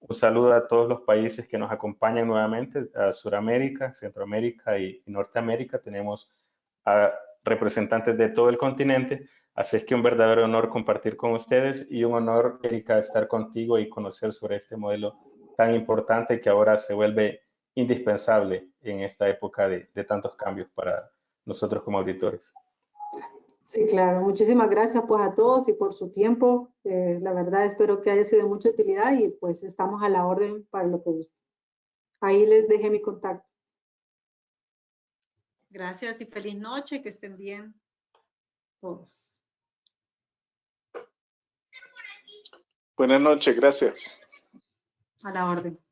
Un saludo a todos los países que nos acompañan nuevamente, a Sudamérica, Centroamérica y Norteamérica. Tenemos a representantes de todo el continente, así es que un verdadero honor compartir con ustedes y un honor, Erika, estar contigo y conocer sobre este modelo tan importante que ahora se vuelve indispensable en esta época de tantos cambios para nosotros como auditores. Sí, claro. Muchísimas gracias pues a todos y por su tiempo. La verdad espero que haya sido de mucha utilidad y pues estamos a la orden para lo que guste. Ahí les dejé mi contacto. Gracias y feliz noche, que estén bien todos. Buenas noches, gracias. A la orden.